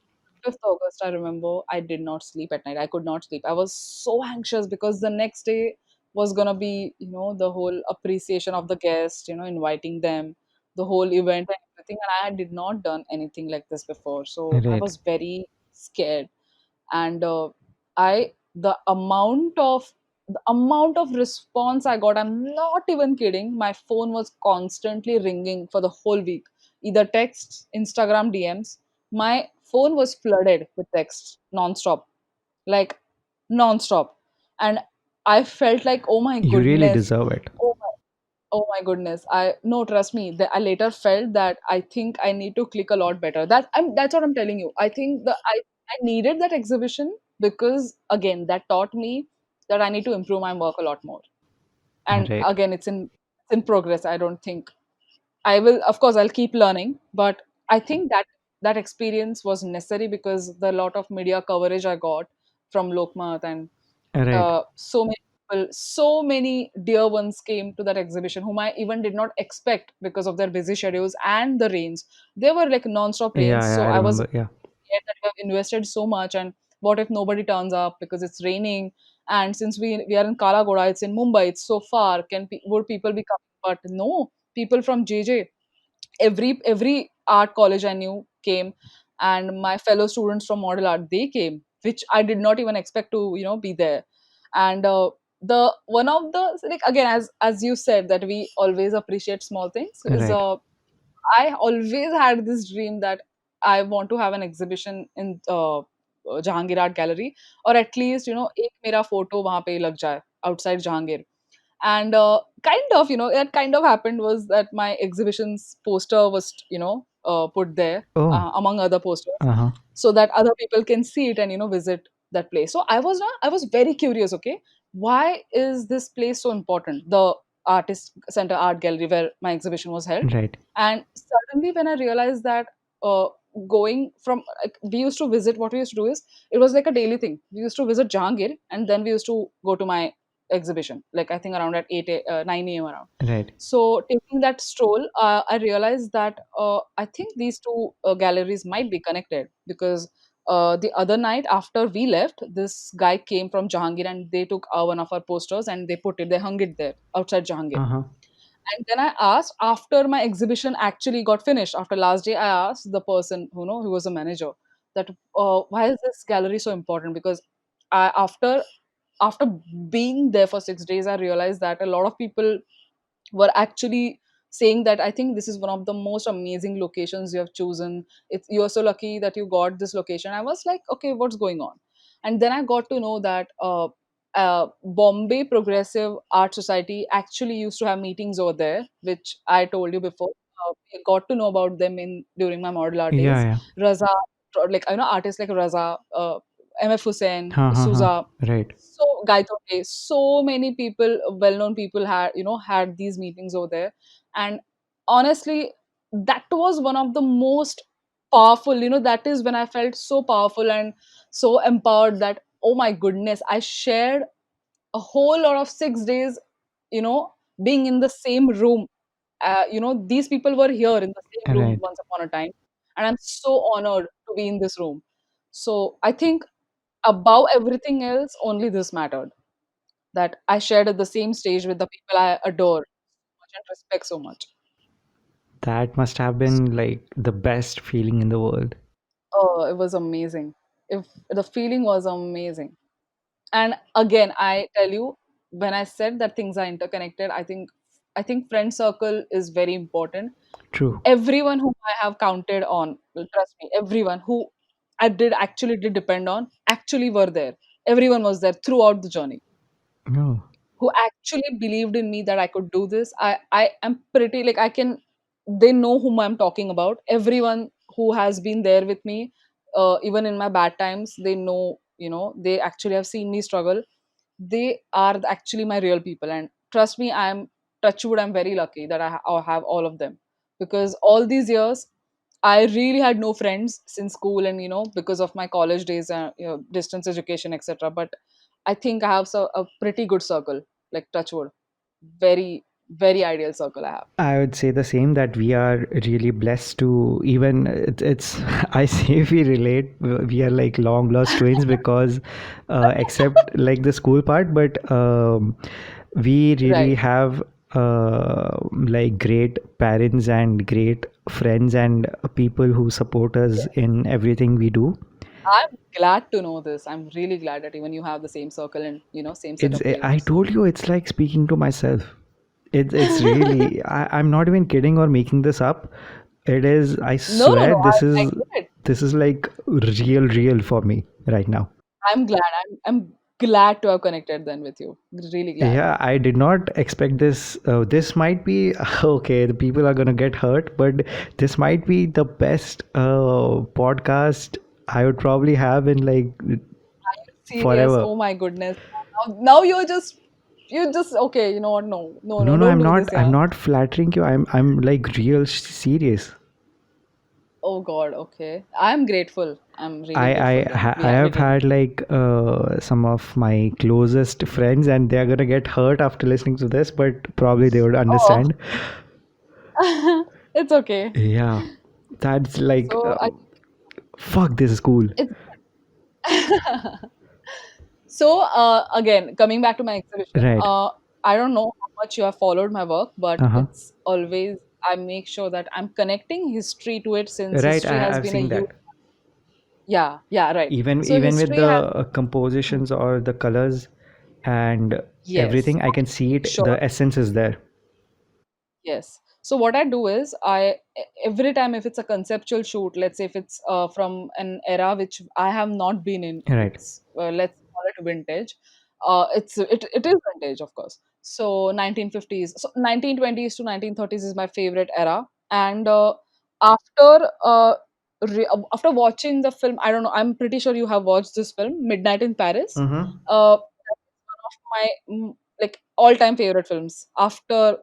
5th August, I remember I did not sleep at night. I could not sleep. I was so anxious because the next day was gonna be, the whole appreciation of the guests, inviting them, the whole event and everything. And I did not done anything like this before. So I Right. was very scared. And the amount of response I got, I'm not even kidding. My phone was constantly ringing for the whole week, either texts, Instagram DMs. My phone was flooded with texts non-stop, like non-stop. And I felt like, oh my You really goodness, deserve it. oh my, oh my goodness. I no, trust me. I later felt that I think I need to click a lot better. That's what I'm telling you. I think I needed that exhibition because again that taught me that I need to improve my work a lot more. And Right. again, it's in progress. I don't think I will. Of course, I'll keep learning, but I think that experience was necessary because the lot of media coverage I got from Lokmat, and Right. so many people, so many dear ones came to that exhibition whom I even did not expect because of their busy schedules and the rains. They were like non-stop Yeah, rains, yeah, so I I was remember. Yeah. scared that we have invested so much, and what if nobody turns up because it's raining? And since we are in Kalagoda, it's in Mumbai, it's so far. Would people be coming? But no, people from JJ, every art college I knew came, and my fellow students from model art, they came, which I did not even expect to be there. And the one of the, like, again, as you said, that we always appreciate small things is, Right. I always had this dream that I want to have an exhibition in Jahangir Art Gallery, or at least एक मेरा photo वहाँ पे लग जाए outside Jahangir. And kind of, that kind of happened was that my exhibition's poster was put there, Oh. among other posters, Uh huh. so that other people can see it and visit that place. So I was very curious. Okay, why is this place so important, the artist center art gallery where my exhibition was held? Right. And suddenly when I realized that, uh, going from, like, we used to visit, what we used to do is, it was like a daily thing. We used to visit Jahangir, and then we used to go to my exhibition, like I think around at 9 a.m. around. Right. So taking that stroll, I realized that, I think these two galleries might be connected, because the other night after we left, this guy came from Jahangir and they took one of our posters and they hung it there outside Jahangir. Uh huh. And then I asked, after my exhibition actually got finished, after last day, I asked the person who was a manager, that, why is this gallery so important? Because after being there for 6 days, I realized that a lot of people were actually saying that, I think this is one of the most amazing locations you have chosen. You're so lucky that you got this location. I was like, okay, what's going on? And then I got to know that, Bombay Progressive Art Society actually used to have meetings over there, which I told you before. I got to know about them in during my model art Yeah, days. yeah. Raza, like, artists like Raza, MF Hussain, Ha ha ha. Suza, Right. so Gayatri, so many people, well-known people, had these meetings over there. And honestly, that was one of the most powerful. That is when I felt so powerful and so empowered that, oh my goodness, I shared a whole lot of 6 days, you know, being in the same room. These people were here in the same room Right. once upon a time, and I'm so honored to be in this room. So I think above everything else, only this mattered, that I shared at the same stage with the people I adore so much and respect so much. That must have been like the best feeling in the world. Oh, it was amazing. If the feeling was amazing. And again, I tell you, when I said that things are interconnected, I think friend circle is very important. True. Everyone whom I have counted on, well, trust me, everyone who I did depend on, actually were there. Everyone was there throughout the journey, Oh. who actually believed in me that I could do this. I am pretty, like, I can. They know whom I'm talking about. Everyone who has been there with me, even in my bad times, they know. They actually have seen me struggle. They are actually my real people, and trust me, I'm touchwood. I'm very lucky that I have all of them, because all these years I really had no friends since school, and because of my college days and distance education, etc. But I think I have a pretty good circle, like touchwood, very very ideal circle I have. I would say the same, that we are really blessed to even it's I say we relate, we are like long lost twins because except like the school part, but we really Right. have like great parents and great friends and people who support us Yes. in everything we do. I'm glad to know this. I'm really glad that even you have the same circle and same set It's of I beliefs. told you, it's like speaking to myself. It's really I'm not even kidding or making this up. It is, I No, no, swear no. this I is get it. This is like real for me right now. I'm glad. I'm glad to have connected then with you. Really glad. Yeah, I did not expect this. This might be okay. The people are gonna get hurt, but this might be the best podcast I would probably have in like Serious. forever. Oh my goodness. Now you just okay. You know what? No, no, No, no. no, Don't I'm do not. this, I'm yeah. not flattering you. I'm like real serious. Oh God. Okay. I'm grateful. I'm really I grateful. Then I we have did. had like some of my closest friends, and they're gonna get hurt after listening to this, but probably they would Oh, understand. it's okay. Yeah, that's like So I fuck. This is cool. it's so again coming back to my exhibition. Right. I don't know how much you have followed my work, but Uh huh. it's always I make sure that I'm connecting history to it since Right. history has I've been a seen huge. that. Yeah, yeah, right. So Even with history the has. compositions or the colors and Yes, everything, I can see it. sure. The essence is there. Yes. So what I do is every time if it's a conceptual shoot, let's say if it's from an era which I have not been in, if Right. it's let's call it vintage, it is vintage of course. So 1950s, so 1920s to 1930s is my favorite era, and after after watching the film, I don't know, I'm pretty sure you have watched this film, Midnight in Paris. Mm-hmm. That is one of my like all-time favorite films after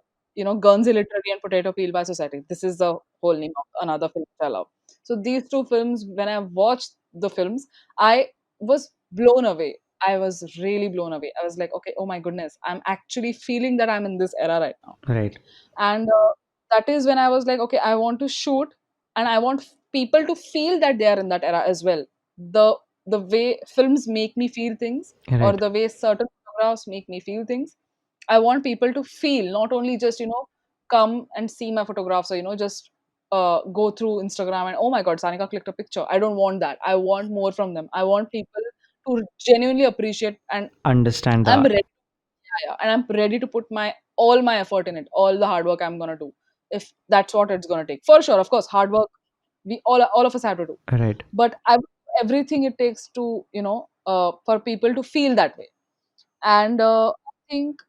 Guns Illiterati and Potato Peel by Society. This is the whole name of another film which I love. So these two films, when I watched the films, I was blown away. I was really blown away. I was like, okay, oh my goodness, I'm actually feeling that I'm in this era right now. Right. And that is when I was like, okay, I want to shoot, and I want people to feel that they are in that era as well. The way films make me feel things, or Right. the way certain photographs make me feel things, I want people to feel, not only just come and see my photographs, or just go through Instagram and oh my god, Sanika clicked a picture. I don't want that. I want more from them. I want people to genuinely appreciate, and Understand the I'm art. ready. Yeah, and I'm ready to put my all my effort in it, all the hard work I'm gonna do, if that's what it's gonna take. For sure, of course, hard work we all of us have to do, Right. but I would do everything it takes to for people to feel that way. And I think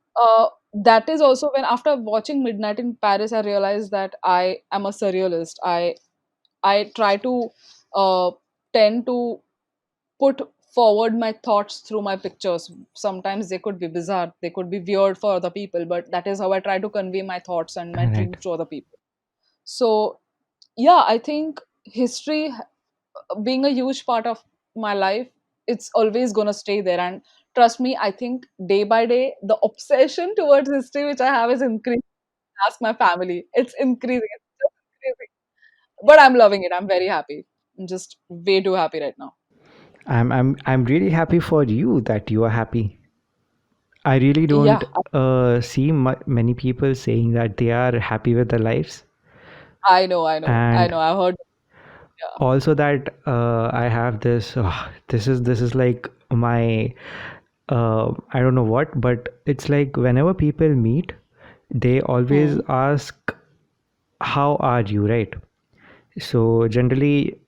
that is also when after watching Midnight in Paris, I realized that I am a surrealist. I try to uh, tend to put forward my thoughts through my pictures. Sometimes they could be bizarre, they could be weird for other people, but that is how I try to convey my thoughts and my Right. dreams to other people. So, yeah, I think history being a huge part of my life, it's always going to stay there. And trust me, I think day by day, the obsession towards history which I have is increasing. Ask my family, it's increasing. It's just increasing. But I'm loving it. I'm very happy. I'm just way too happy right now. I'm really happy for you that you are happy. I really don't Yeah, see many people saying that they are happy with their lives, I know, I know, I and know. I've heard. Yeah. also that I have this. This is like my I don't know what, but it's like whenever people meet, they always Hmm. ask, "How are you?" Right? So generally,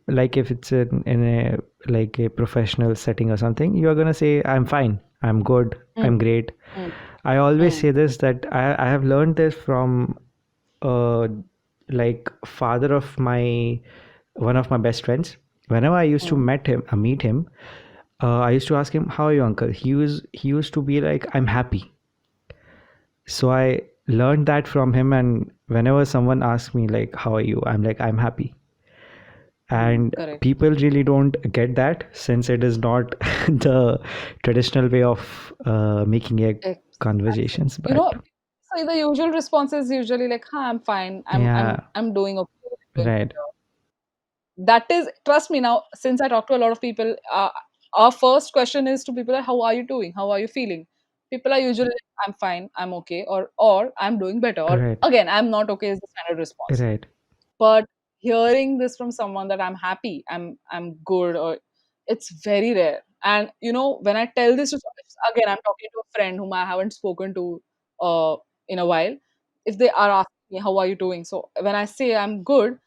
like if it's in a like a professional setting or something, you are gonna say, "I'm fine, I'm good, Hmm. I'm great." Hmm. I always Hmm. say this that I have learned this from uh like father of my one of my best friends. Whenever I used to Hmm. meet him, I used to ask him, "How are you, uncle?" He used to be like, "I'm happy." So I learned that from him, and whenever someone asks me like, "How are you?" I'm like, "I'm happy." Hmm. And Correct. people really don't get that since it is not the traditional way of making a Exactly. conversations, but So the usual response is usually like, "Huh, I'm fine. yeah. I'm doing okay. Doing Right. better." That is, trust me now, since I talk to a lot of people, our first question is to people like, how are you doing? How are you feeling? People are usually like, I'm fine, I'm okay, or I'm doing better, or Right. again, I'm not okay is the standard response. Right. But hearing this from someone that I'm happy, I'm good, or it's very rare. And when I tell this to again, I'm talking to a friend whom I haven't spoken to in a while. If they are asking me, how are you doing? So when I say I'm good,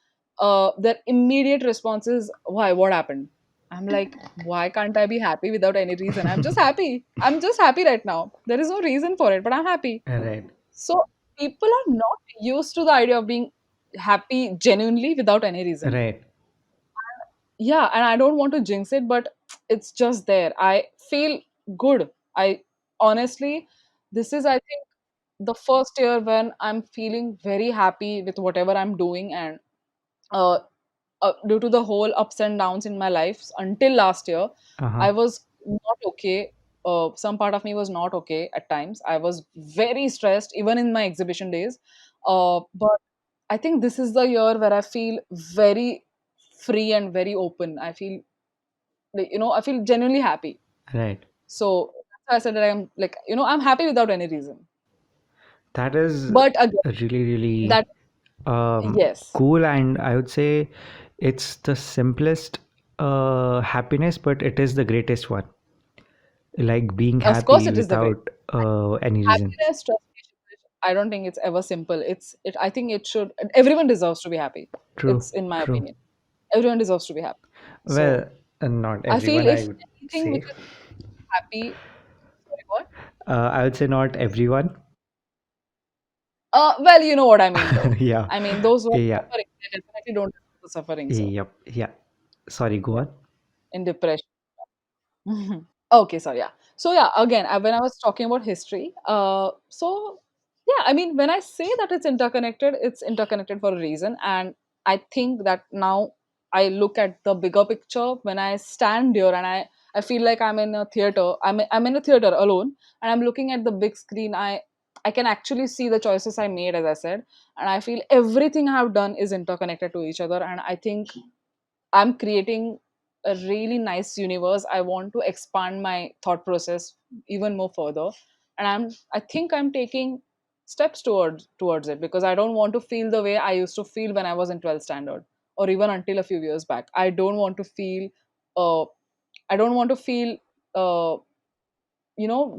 their immediate response is, "Why? What happened?" I'm like, "Why can't I be happy without any reason? I'm just happy. I'm just happy right now. There is no reason for it, but I'm happy." Right. So people are not used to the idea of being happy genuinely without any reason. Right. Yeah, and I don't want to jinx it, but it's just there. I feel good. I honestly, this is, I think, the first year when I'm feeling very happy with whatever I'm doing, and uh, due to the whole ups and downs in my life until last year, Uh-huh. I was not okay. Some part of me was not okay at times. I was very stressed, even in my exhibition days. But I think this is the year where I feel very free and very open. I feel like, I feel genuinely happy. Right. So that's why I said that I'm like, I'm happy without any reason. That is But again, really, really that yes, cool, and I would say it's the simplest happiness, but it is the greatest one. Like being of course happy it is the great. without any reason. Happiness, trust me, I don't think it's ever simple. I think it should. Everyone deserves to be happy. True, It's in my true. opinion. Everyone deserves to be happy. So Well, not I feel everyone, I if would anything which say. is happy, sorry, what? I would say not everyone. Well, you know what I mean, though. Yeah, I mean, those who are yeah, suffering, they definitely don't deserve the suffering. So yep, yeah. Sorry, go yeah, on. in depression. Okay, sorry, yeah. So yeah, again, when I was talking about history, so yeah, I mean, when I say that it's interconnected for a reason, and I think that now I look at the bigger picture when I stand here, and I feel like I'm in a theater. I'm in a theater alone, and I'm looking at the big screen. I can actually see the choices I made, as I said, and I feel everything I have done is interconnected to each other, and I think I'm creating a really nice universe. I want to expand my thought process even more further. And I think I'm taking steps towards it, because I don't want to feel the way I used to feel when I was in 12th standard, or even until a few years back. Uh I don't want to feel uh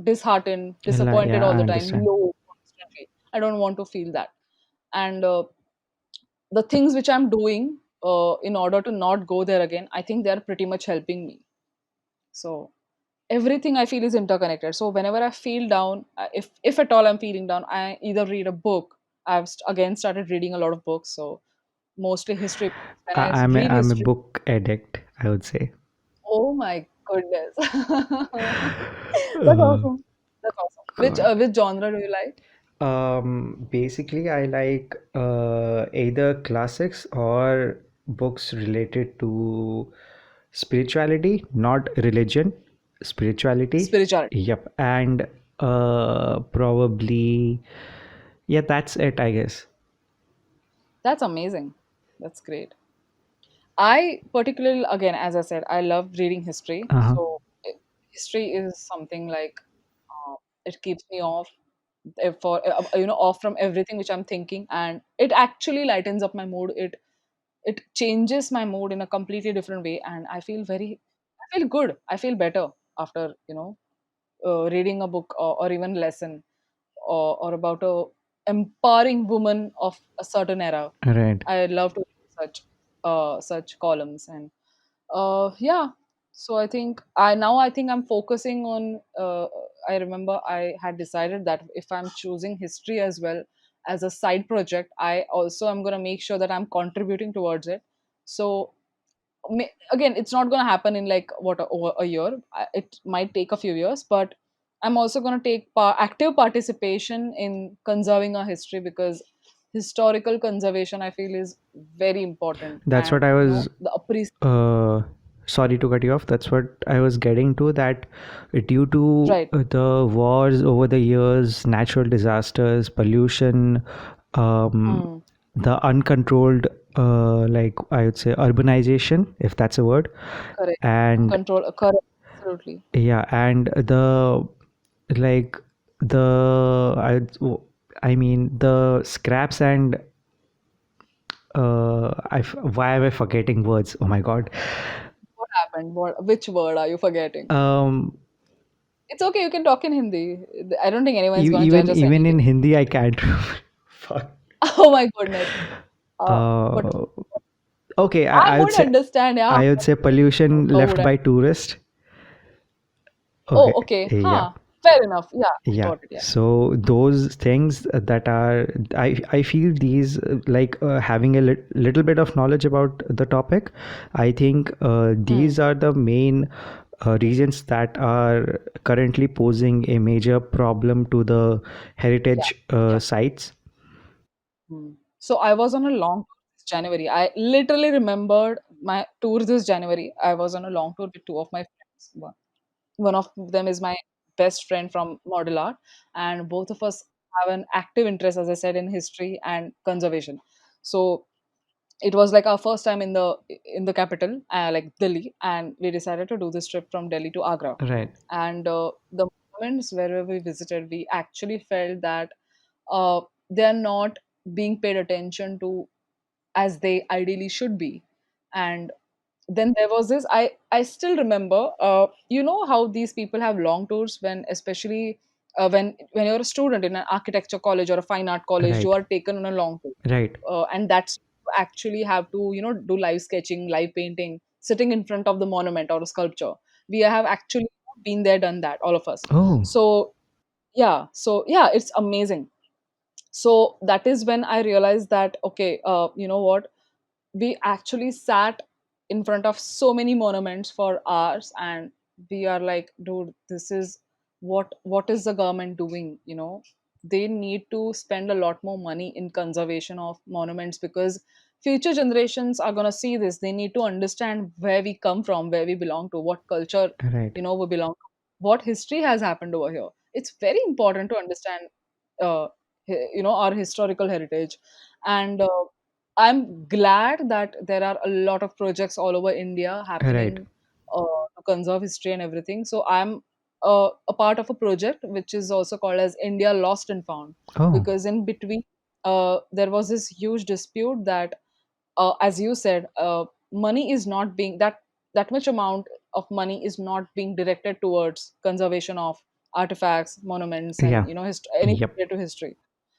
disheartened, disappointed Yeah, all I the time, understand. low constantly. I don't want to feel that. And the things which I'm doing in order to not go there again, I think they're pretty much helping me. So everything I feel is interconnected. So whenever I feel down, if at all I'm feeling down, I either read a book. Again started reading a lot of books, so mostly history books. When I read I'm a history, book addict, I would say. oh my goodness, that's Uh, awesome. That's awesome. God. Which genre do you like? Basically, I like either classics or books related to spirituality, not religion, spirituality. Spirituality. Yep, and probably, yeah, that's it, I guess. That's amazing. That's great. I particularly, again, as I said, I love reading history. Uh-huh. So history is something like it keeps me off off from everything which I'm thinking, and it actually lightens up my mood. It changes my mood in a completely different way, and I feel good. I feel better after reading a book, or even lesson, or about a empowering woman of a certain era. Right. I love to read such columns, and yeah. So I think I'm focusing on. I remember I had decided that if I'm choosing history as well as a side project, I also am going to make sure that I'm contributing towards it. So again, it's not going to happen in like over a year. It might take a few years, but I'm also going to take active participation in conserving our history, because historical conservation I feel is very important, That's what and I was the appreciation. uh, sorry to cut you off. That's what I was getting to. That due to Right. the wars over the years, natural disasters, pollution, um, Hmm. the uncontrolled, like I would say, urbanization, if that's a word, Correct. and Correct. Absolutely. yeah, and the like the I mean the scraps and why am I forgetting words? Oh my God. What happened? Which word are you forgetting? Um, It's okay. You can talk in Hindi. I don't think anyone is going to judge us even in anything. Hindi, I can't. Fuck. Oh my goodness. What? Uh, What? Okay, I I would would say understand, yeah. I would say pollution How would left I? by tourists. Oh, Okay, okay. yeah. Huh. Fair enough. Yeah, I Yeah, got it. Yeah. so those things that are, I feel these having a little bit of knowledge about the topic, I think Hmm. these are the main reasons that are currently posing a major problem to the Yeah. heritage Yeah. sites. Hmm. So I was on a long tour this January. I literally remembered my tour this January. I was on a long tour with two of my friends. One of them is my best friend from model art, and both of us have an active interest, as I said, in history and conservation. So it was like our first time in the capital, like Delhi, and we decided to do this trip from Delhi to Agra. Right, And the moments wherever we visited, we actually felt that uh, they are not being paid attention to as they ideally should be. And then there was this, I still remember, you know how these people have long tours, when especially when you're a student in an architecture college or a fine art college, you right, are taken on a long tour. right. And that's, you actually have to, do live sketching, live painting, sitting in front of the monument or a sculpture. We have actually been there, done that, all of us. Oh, So yeah, it's amazing. So that is when I realized that, okay, you know what, we actually sat in front of so many monuments for hours, and we are like, dude, this is what is the government doing, they need to spend a lot more money in conservation of monuments, because future generations are going to see this. They need to understand where we come from, where we belong to, what culture, right, we belong to, what history has happened over here. It's very important to understand uh, our historical heritage. And I'm glad that there are a lot of projects all over India right. happening to conserve history and everything. So I'm a part of a project which is also called as India Lost and Found, Oh, because in between there was this huge dispute that, as you said, money is not being that much amount of money is not being directed towards conservation of artifacts, monuments, and yeah, anything yep, related to history.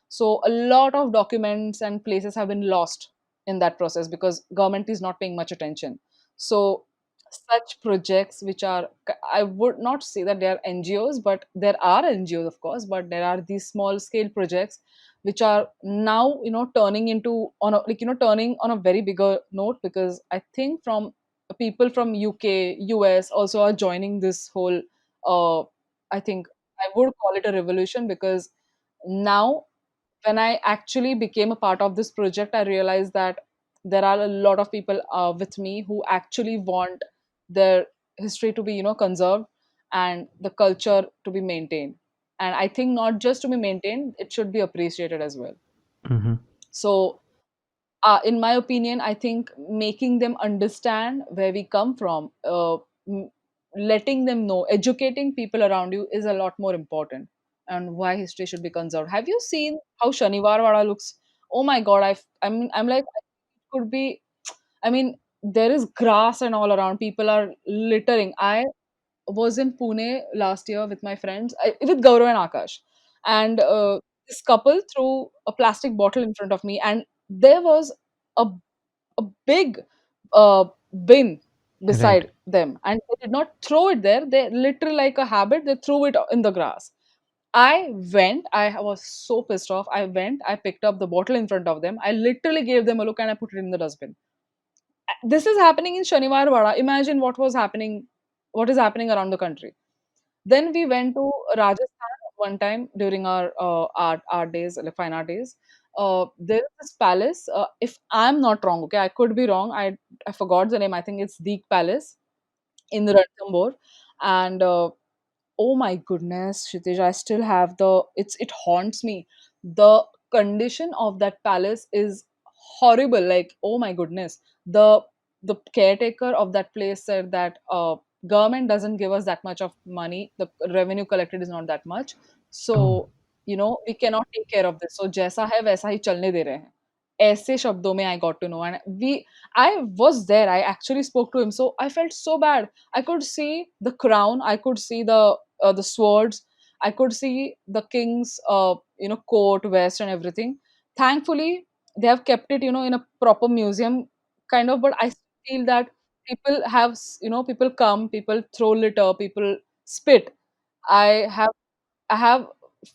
So a lot of documents and places have been lost in that process because government is not paying much attention. So such projects, which are, I would not say that they are NGOs, but there are NGOs, of course, but there are these small scale projects which are now, turning into on a, turning on a very bigger note, because I think from people from UK, US also are joining this whole, I think I would call it a revolution, because now when I actually became a part of this project, I realized that there are a lot of people with me who actually want their history to be, conserved, and the culture to be maintained. And I think not just to be maintained, it should be appreciated as well. mm-hmm. So in my opinion, I think making them understand where we come from, m- letting them know, educating people around you is a lot more important, and why history should be conserved. Have you seen how Shaniwar Wada looks? Oh my God, I'm like, it could be. I mean, there is grass and all around. People are littering. I was in Pune last year with my friends, with Gaurav and Akash, and this couple threw a plastic bottle in front of me, and there was a a big uh, bin Right. beside them, and they did not throw it there. They literally, like a habit, they threw it in the grass. I went. I was so pissed off. I went. I picked up the bottle in front of them. I literally gave them a look, and I put it in the dustbin. This is happening in Shaniwar Wada. Imagine what is happening around the country. Then we went to Rajasthan one time during our art days, like fine art days. There is this palace. If I'm not wrong, okay, I could be wrong. I forgot the name. I think it's Deek Palace in the Ranthambore, and oh my goodness, Kshitij, I still have it haunts me. The condition of that palace is horrible. Like, oh my goodness. The caretaker of that place said that government doesn't give us that much of money. The revenue collected is not that much. Oh, So, we cannot take care of this. So जैसा है वैसा ही चलने दे रहे हैं. ऐसे शब्दों में I got to know, and I was there. I actually spoke to him. So I felt so bad. I could see the crown. I could see the swords. I could see the king's coat, vest, and everything. Thankfully, they have kept it in a proper museum kind of, but I feel that people have people come, people throw litter, people spit. I have i have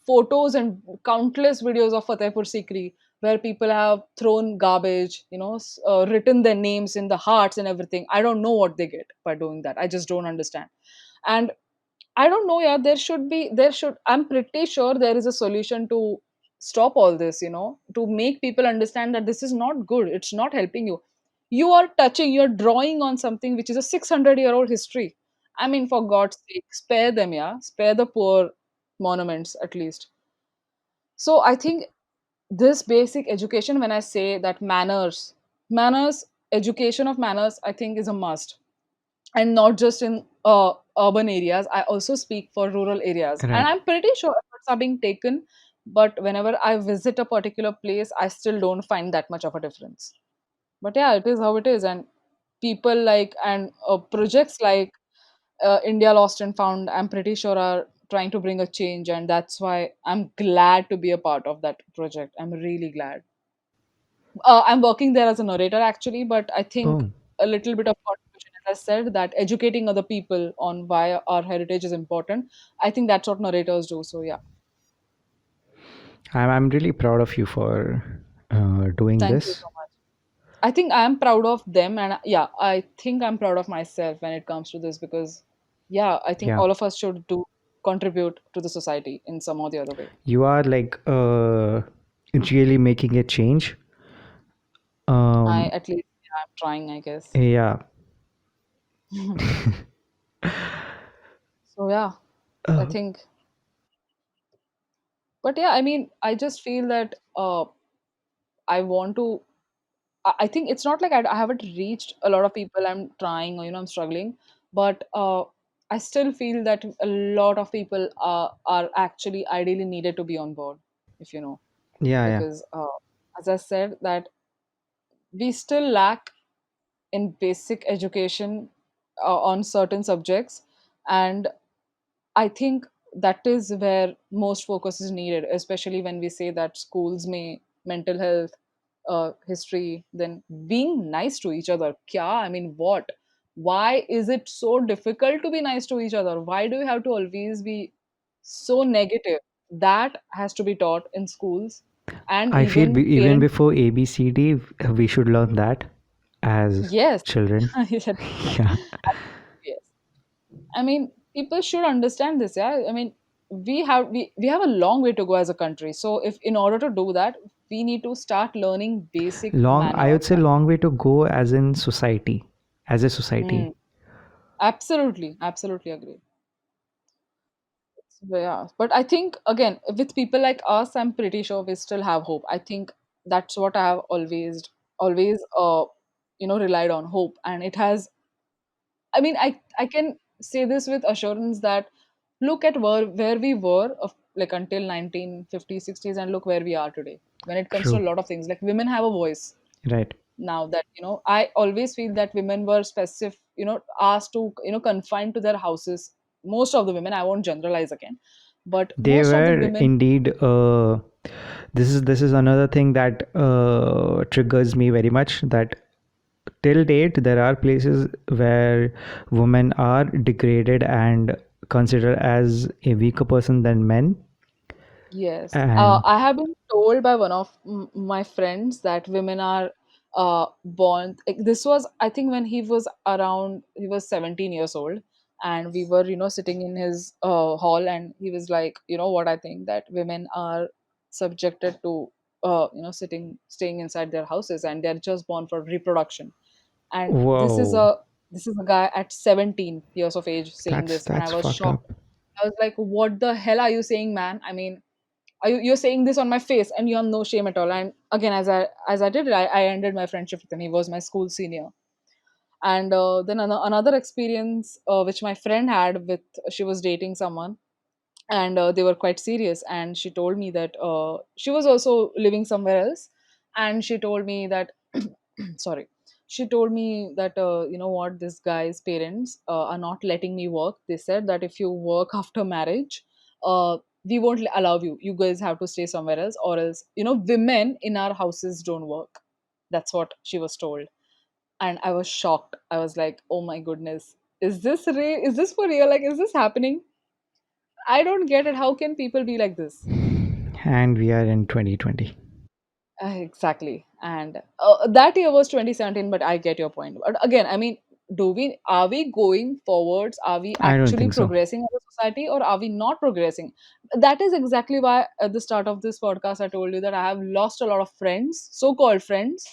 photos and countless videos of Fatehpur Sikri where people have thrown garbage, written their names in the hearts and everything. I don't know what they get by doing that. I just don't understand. And I don't know, yeah, I'm pretty sure there is a solution to stop all this, to make people understand that this is not good. It's not helping you. You're drawing on something which is a 600-year-old history. I mean, for God's sake, spare them, yeah? Spare the poor monuments at least. So I think this basic education, when I say that manners, education of manners, I think is a must, and not just in urban areas. I also speak for rural areas, and Right. I'm pretty sure efforts are being taken. But whenever I visit a particular place, I still don't find that much of a difference. But yeah, it is how it is, and people like and projects like India Lost and Found, I'm pretty sure are trying to bring a change, and that's why I'm glad to be a part of that project. I'm really glad. I'm working there as a narrator actually, but I think Oh, a little bit of contribution, as I said, that educating other people on why our heritage is important. I think that's what narrators do. So yeah, I'm really proud of you for doing thank you this. so much. I think I'm proud of them, and yeah, I think I'm proud of myself when it comes to this because, yeah, I think Yeah, all of us should do contribute to the society in some or the other way. you are like really making a change. I Um, at least yeah, I'm trying, I guess. yeah. So yeah, I Uh, think, but yeah, I mean, I just feel that I want to. I think it's not like I haven't reached a lot of people. I'm trying, or I'm struggling, but I still feel that a lot of people are actually ideally needed to be on board, if you know, yeah, yeah. because as I said, that we still lack in basic education on certain subjects, and I think that is where most focus is needed, especially when we say that schools may mental health, history, then being nice to each other. Kya? I mean, what? Why is it so difficult to be nice to each other? Why do we have to always be so negative? That has to be taught in schools, and I feel even even parent. before ABCD, we should learn that as Yes, children. yes, Yeah. yes. I mean, people should understand this. Yeah, I mean, we have a long way to go as a country. So, if in order to do that, we need to start learning basic I would manners. say long way to go as in society, as a society. Mm, absolutely, absolutely agree. Yeah, but I think again, with people like us, I'm pretty sure we still have hope. I think that's what I have always relied on, hope, and it has. I mean, I can say this with assurance that look at where we were of like until 1950s, 60s, and look where we are today. When it comes to True. a lot of things, like women have a voice Right. now. That I always feel that women were specific, asked to confined to their houses. Most of the women, I won't generalize again, but They most of the were women. indeed. This is another thing that triggers me very much. That till date there are places where women are degraded and considered as a weaker person than men. Yes, And I have been told by one of my friends that women are born. Like, this was, I think, when he was 17 years old, and we were, sitting in his hall, and he was like, what I think that women are subjected to, staying inside their houses, and they're just born for reproduction. And whoa, this is a guy at 17 years of age saying that's this, and I that's was fucked shocked. up. I was like, what the hell are you saying, man? I mean, you're saying this on my face, and you have no shame at all. And again, as I did it, I ended my friendship with him. He was my school senior. And then another experience which my friend had with, she was dating someone, and they were quite serious, and she told me that she was also living somewhere else, and she told me that sorry, she told me that you know what, this guy's parents are not letting me work. They said that if you work after marriage, we won't allow you. You guys have to stay somewhere else, or else women in our houses don't work. That's what she was told. and I was shocked. I was like, oh my goodness, is this real? Is this for real? Like, is this happening? I don't get it. How can people be like this? And we are in 2020. Exactly. And that year was 2017, but I get your point. But again, I mean, are we going forwards? Are we I don't actually think so. progressing as a society, or are we not progressing? That is exactly why at the start of this podcast, I told you that I have lost a lot of friends, so called friends,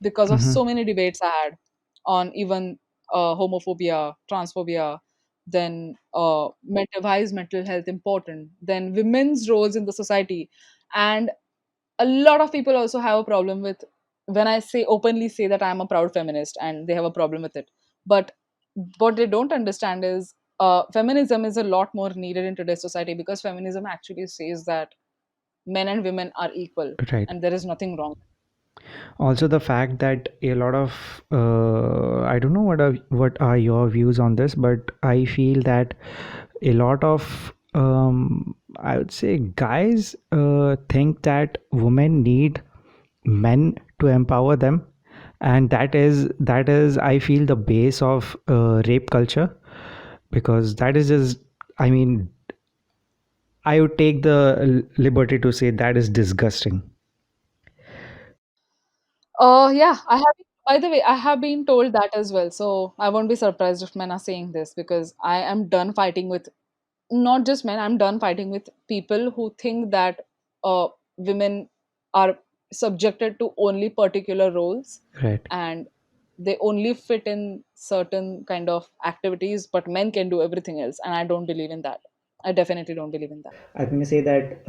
because of Hmm. so many debates I had on even homophobia, transphobia, then why is mental health important, then women's roles in the society. And a lot of people also have a problem with when I say openly say that I'm a proud feminist, and they have a problem with it. But what they don't understand is feminism is a lot more needed in today's society, because feminism actually says that men and women are equal, Right. and there is nothing wrong. Also, the fact that a lot of I don't know what are your views on this, but I feel that a lot of I would say guys think that women need men to empower them, and that is I feel the base of rape culture, because that is just, I mean, I would take the liberty to say that is disgusting. Yeah, I have. By the way, I have been told that as well. So I won't be surprised if men are saying this, because I am done fighting with not just men. I'm done fighting with people who think that women are subjected to only particular roles, Right. and they only fit in certain kind of activities, but men can do everything else. And I don't believe in that. I definitely don't believe in that. I'm going to say that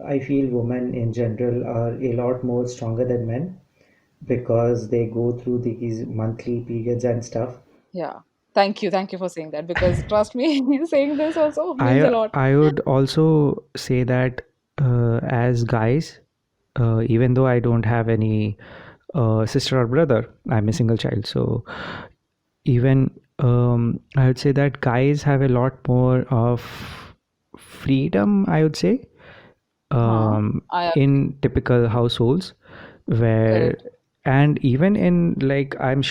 I feel women in general are a lot more stronger than men because they go through these monthly periods and stuff. Yeah. Thank you for saying that, because trust me, saying this also means a I lot. I would also say that as guys, even though I don't have any sister or brother, I'm a single child. So even I would say that guys have a lot more of freedom, I would say, Huh? I in typical households where, correct. and even in, like, I'm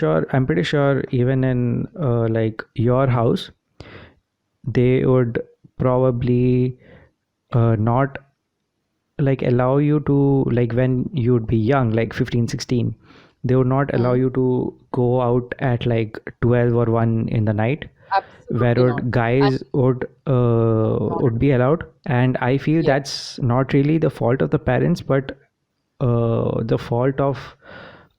pretty sure even in like your house, they would probably not like allow you to, like, when you'd be young, like 15, 16, they would not allow Hmm. you to go out at like 12 or 1 in the night, where Absolutely not. would And guys not would be allowed. And I feel yes. that's not really the fault of the parents, but the fault of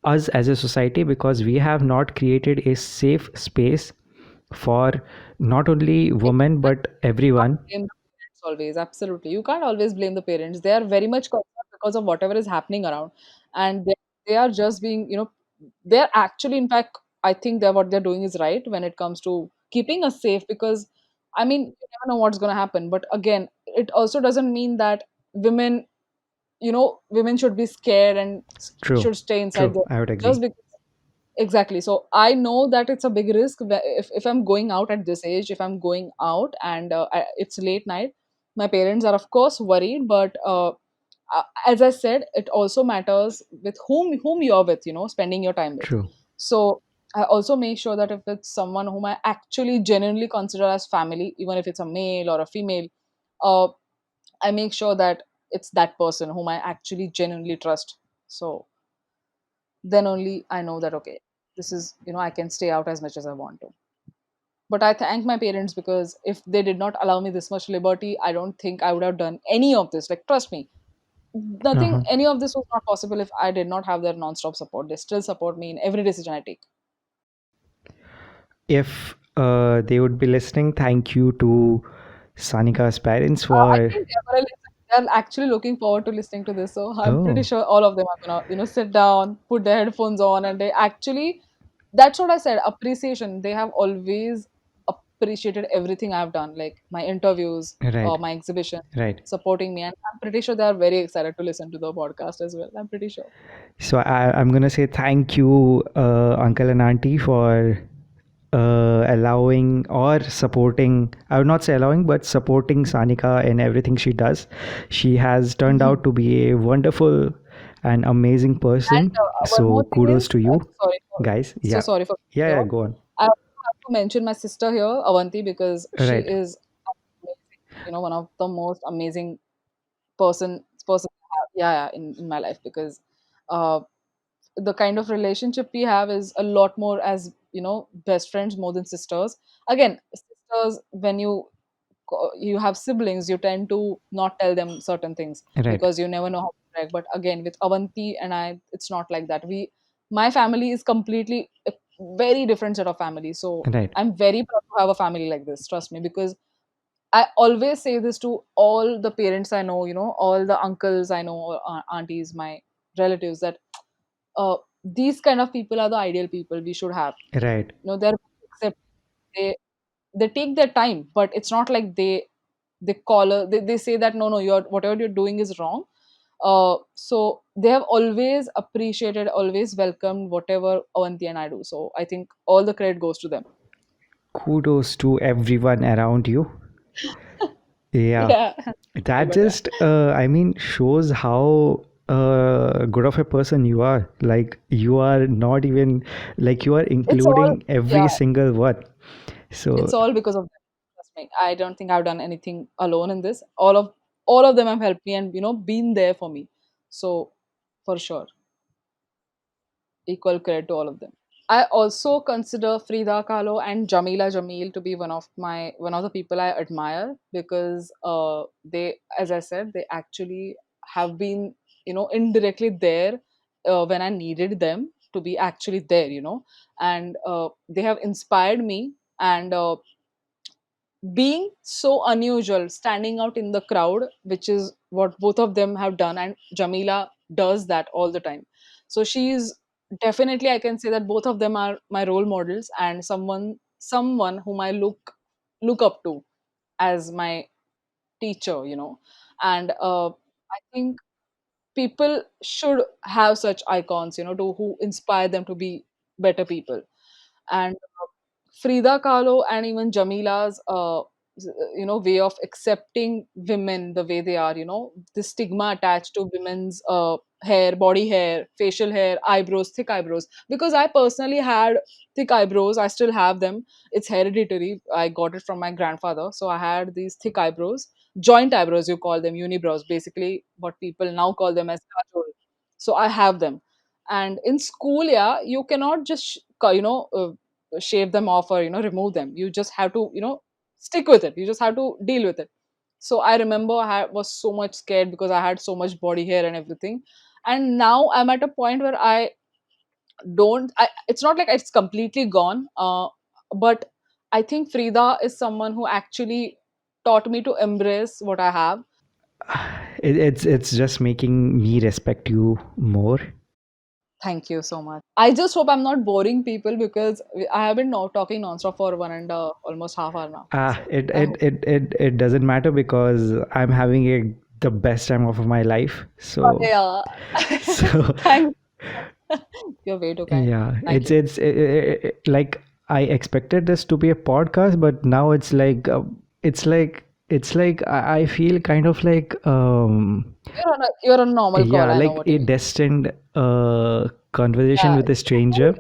us as a society, because we have not created a safe space for not only women Exactly. but everyone. Blame the parents always. Absolutely. You can't always blame the parents. They are very much concerned because of whatever is happening around. And they are just being, they're actually, in fact, I think that what they're doing is right when it comes to keeping us safe, because, I mean, you never know what's going to happen. But again, it also doesn't mean that women, women should be scared and True, should stay inside true, their I would just agree. because. Exactly. So I know that it's a big risk if I'm going out at this age, if I'm going out and it's late night. My parents are, of course, worried, but as I said, it also matters with whom you're with, spending your time with. True. So I also make sure that if it's someone whom I actually genuinely consider as family, even if it's a male or a female, uh, I make sure that it's that person whom I actually genuinely trust. So then only I know that okay, this is, I can stay out as much as I want to. But I thank my parents, because if they did not allow me this much liberty, I don't think I would have done any of this. Like, trust me, nothing, Uh-huh. any of this was not possible if I did not have their non-stop support. They still support me in every decision I take. If they would be listening, thank you to Sanika's parents I for. think they're actually looking forward to listening to this. So I'm pretty Oh, sure all of them are gonna, sit down, put their headphones on, and they actually, that's what I said, appreciation. They have always appreciated everything I've done, like my interviews or right, my exhibition, right. supporting me. And I'm pretty sure they are very excited to listen to the podcast as well. I'm pretty sure. So I'm gonna say thank you, uncle and auntie, for allowing or supporting. I would not say allowing, but supporting Sanika in everything she does. She has turned out to be a wonderful an amazing And person. one more So thing kudos is, to you, sorry for, guys. so Yeah, sorry for yeah, cutting you yeah. off. Go on. I also have to mention my sister here, Avanti, because she Right, is amazing. One of the most amazing person I have, yeah, yeah, in my life, because uh, the kind of relationship we have is a lot more as best friends more than sisters. Again, sisters, when you have siblings, you tend to not tell them certain things right, because you never know how to react. But again, with Avanti and I, it's not like that. My family is completely a very different set of family. So right, I'm very proud to have a family like this. Trust me, because I always say this to all the parents I know, all the uncles I know, or aunties, my relatives, that these kind of people are the ideal people we should have. right. They're accept they they take their time, but it's not like they say that no, you're whatever you're doing is wrong. So they have always appreciated, always welcomed whatever Avanti and I do. So I think all the credit goes to them. Kudos to everyone around you. Yeah, Yeah. that But yeah, just, I mean, shows how good of a person you are. Like, you are not even, like, you are it's all including yeah, every single word. So, it's all because of them. Trust me. I don't think I've done anything alone in this. All of them have helped me and been there for me. So for sure, equal credit to all of them. I also consider Frida Kahlo and Jamila Jamil to be one of the people I admire, because they, as I said, they actually have been indirectly there when I needed them to be actually there, and they have inspired me. And being so unusual, standing out in the crowd, which is what both of them have done, and Jamila does that all the time. So she's definitely, I can say that both of them are my role models, and someone whom I look up to as my teacher, and I think people should have such icons, to who inspire them to be better people. And Frida Kahlo and even Jamila's way of accepting women the way they are, the stigma attached to women's hair, body hair, facial hair, eyebrows, thick eyebrows. Because I personally had thick eyebrows, I still have them. It's hereditary. I got it from my grandfather. So I had these thick eyebrows, joint eyebrows, you call them, unibrows, basically what people now call them as kajol. So I have them. And in school, yeah, you cannot just shave them off or remove them. You just have to stick with it. You just have to deal with it. So I remember was so much scared because I had so much body hair and everything. And now I'm at a point where it's not like it's completely gone, but I think Frida is someone who actually taught me to embrace what I have. it's just making me respect you more. Thank you so much. I just hope I'm not boring people, because I have been talking nonstop for one and almost half hour now. Ah, So it I it hope. it it, it doesn't matter because I'm having the best time of my life. So, Yeah. so Thanks. You're way too kind. yeah, Thank you. like, I expected this to be a podcast, but now it's like I feel kind of like, You're on a normal call. yeah, I know like what you a mean. destined Yeah. conversation with a stranger.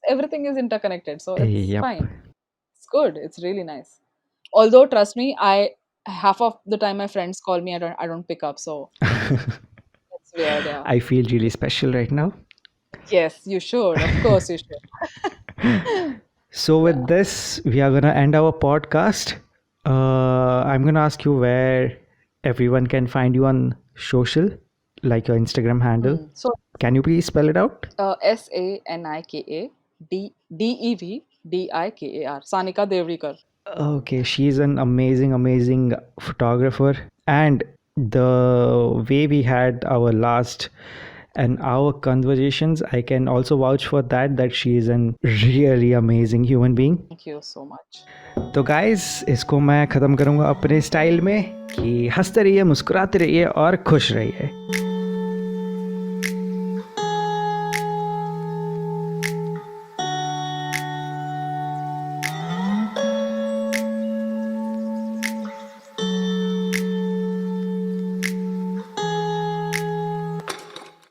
Everything is interconnected, so it's Yep. fine. It's good. It's really nice. Although, trust me, I half of the time my friends call me, I don't pick up. So it's weird. Yeah. I feel really special right now. Yes, you should. Of course, you should. So, with Yeah. this, we are going to end our podcast. I'm going to ask you where everyone can find you on social, like your Instagram handle. So Can you please spell it out? Sanikadevdikar. Sanika Devdikar. Okay, she's an amazing, amazing photographer. And the way we had our last and our conversations, I can also vouch for that she is an really amazing human being. Thank you so much. तो guys, इसको मैं ख़त्म करूँगा अपने style में कि हंसते रहिए, मुस्कुराते रहिए और खुश रहिए.